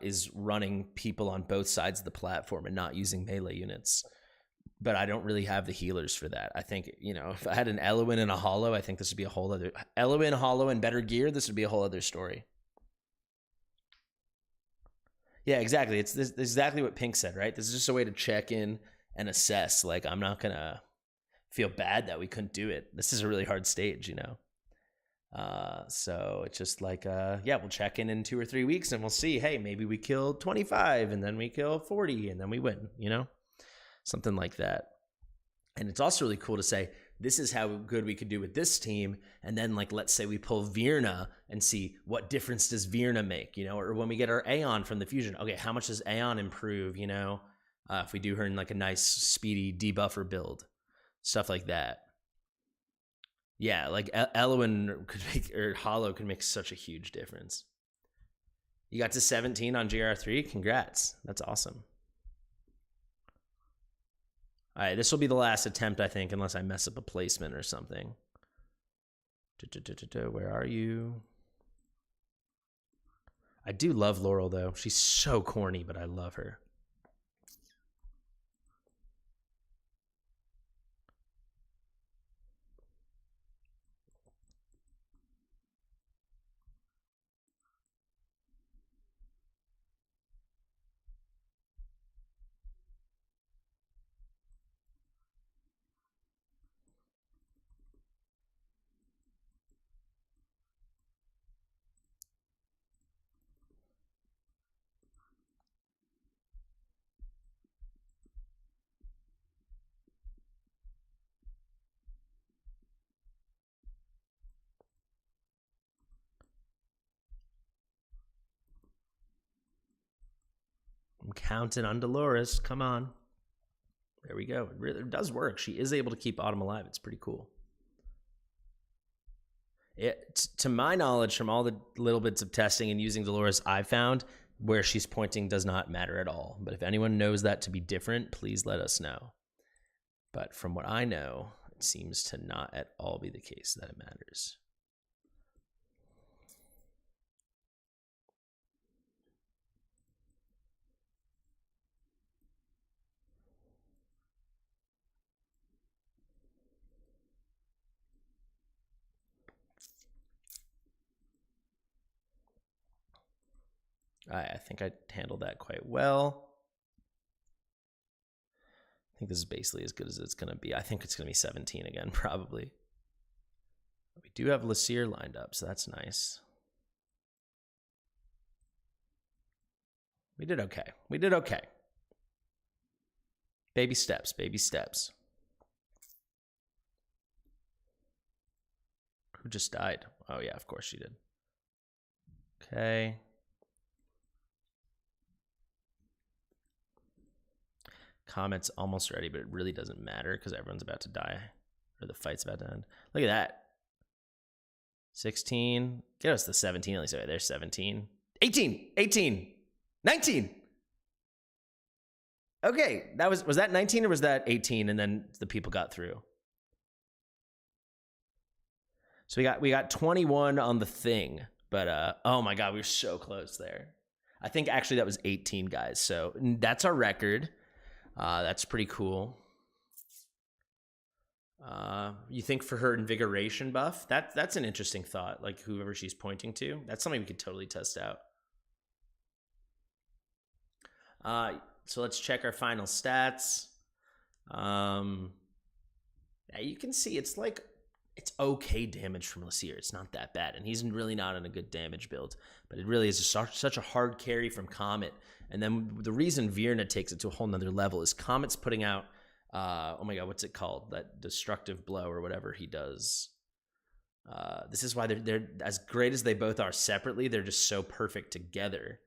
A: is running people on both sides of the platform and not using melee units. But I don't really have the healers for that. I think, you know, if I had an Eloin and a Hollow, I think this would be a whole other... Eloin, Hollow, and better gear, this would be a whole other story. Yeah, exactly. It's exactly what Pink said, right? This is just a way to check in and assess. Like, I'm not going to feel bad that we couldn't do it. This is a really hard stage, you know? So it's just like, yeah, we'll check in 2 or 3 weeks and we'll see, hey, maybe we kill 25 and then we kill 40 and then we win, you know? Something like that. And it's also really cool to say, this is how good we could do with this team. And then, like, let's say we pull Virna and see what difference does Virna make, you know, or when we get our Aeon from the fusion, okay, how much does Aeon improve, you know, if we do her in like a nice speedy debuffer build, stuff like that. Yeah, like Eloin could make, or Hollow could make such a huge difference. You got to 17 on GR3. Congrats. That's awesome. All right, this will be the last attempt, I think, unless I mess up a placement or something. Where are you? I do love Laurel, though. She's so corny, but I love her. I'm counting on Dolores. Come on. There we go. It really does work. She is able to keep Autumn alive. It's pretty cool. To my knowledge, from all the little bits of testing and using Dolores I've found, where she's pointing does not matter at all. But if anyone knows that to be different, please let us know. But from what I know, it seems to not at all be the case that it matters. I think I handled that quite well. I think this is basically as good as it's going to be. I think it's going to be 17 again, probably. We do have Laseer lined up, so that's nice. We did okay. We did okay. Baby steps, baby steps. Who just died? Oh, yeah, of course she did. Okay. Comet's almost ready, but it really doesn't matter because everyone's about to die. Or the fight's about to end. Look at that. 16. Get us the 17 at least. Okay, there's 17. 18. 18. 19. Okay, that was that 19 or was that 18 and then the people got through? So we got 21 on the thing, but oh my god, we were so close there. I think actually that was 18 guys. So that's our record. That's pretty cool. You think for her invigoration buff? That's an interesting thought. Like whoever she's pointing to, that's something we could totally test out. So let's check our final stats. Yeah, you can see it's okay damage from Laseer. It's not that bad, and he's really not in a good damage build. But it really is just such a hard carry from Comet. And then the reason Virna takes it to a whole nother level is Comet's putting out, oh my god, what's it called? That destructive blow or whatever he does. This is why they're as great as they both are separately. They're just so perfect together.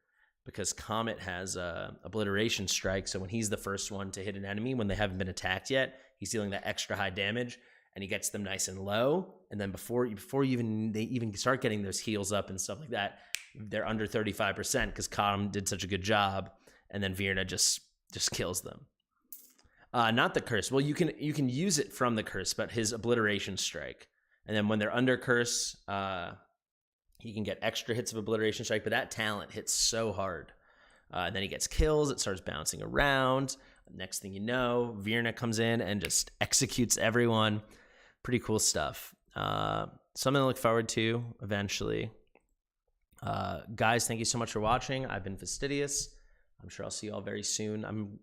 A: Because Comet has obliteration strike, so when he's the first one to hit an enemy when they haven't been attacked yet, he's dealing that extra high damage, and he gets them nice and low. And then before they even start getting those heals up and stuff like that, they're under 35% because Comet did such a good job, and then Virna just kills them. Not the curse. Well, you can use it from the curse, but his obliteration strike, and then when they're under curse. He can get extra hits of obliteration strike, but that talent hits so hard. And then he gets kills. It starts bouncing around. Next thing you know, Virna comes in and just executes everyone. Pretty cool stuff. Something to look forward to eventually. Guys, thank you so much for watching. I've been Fastidious. I'm sure I'll see you all very soon. I'm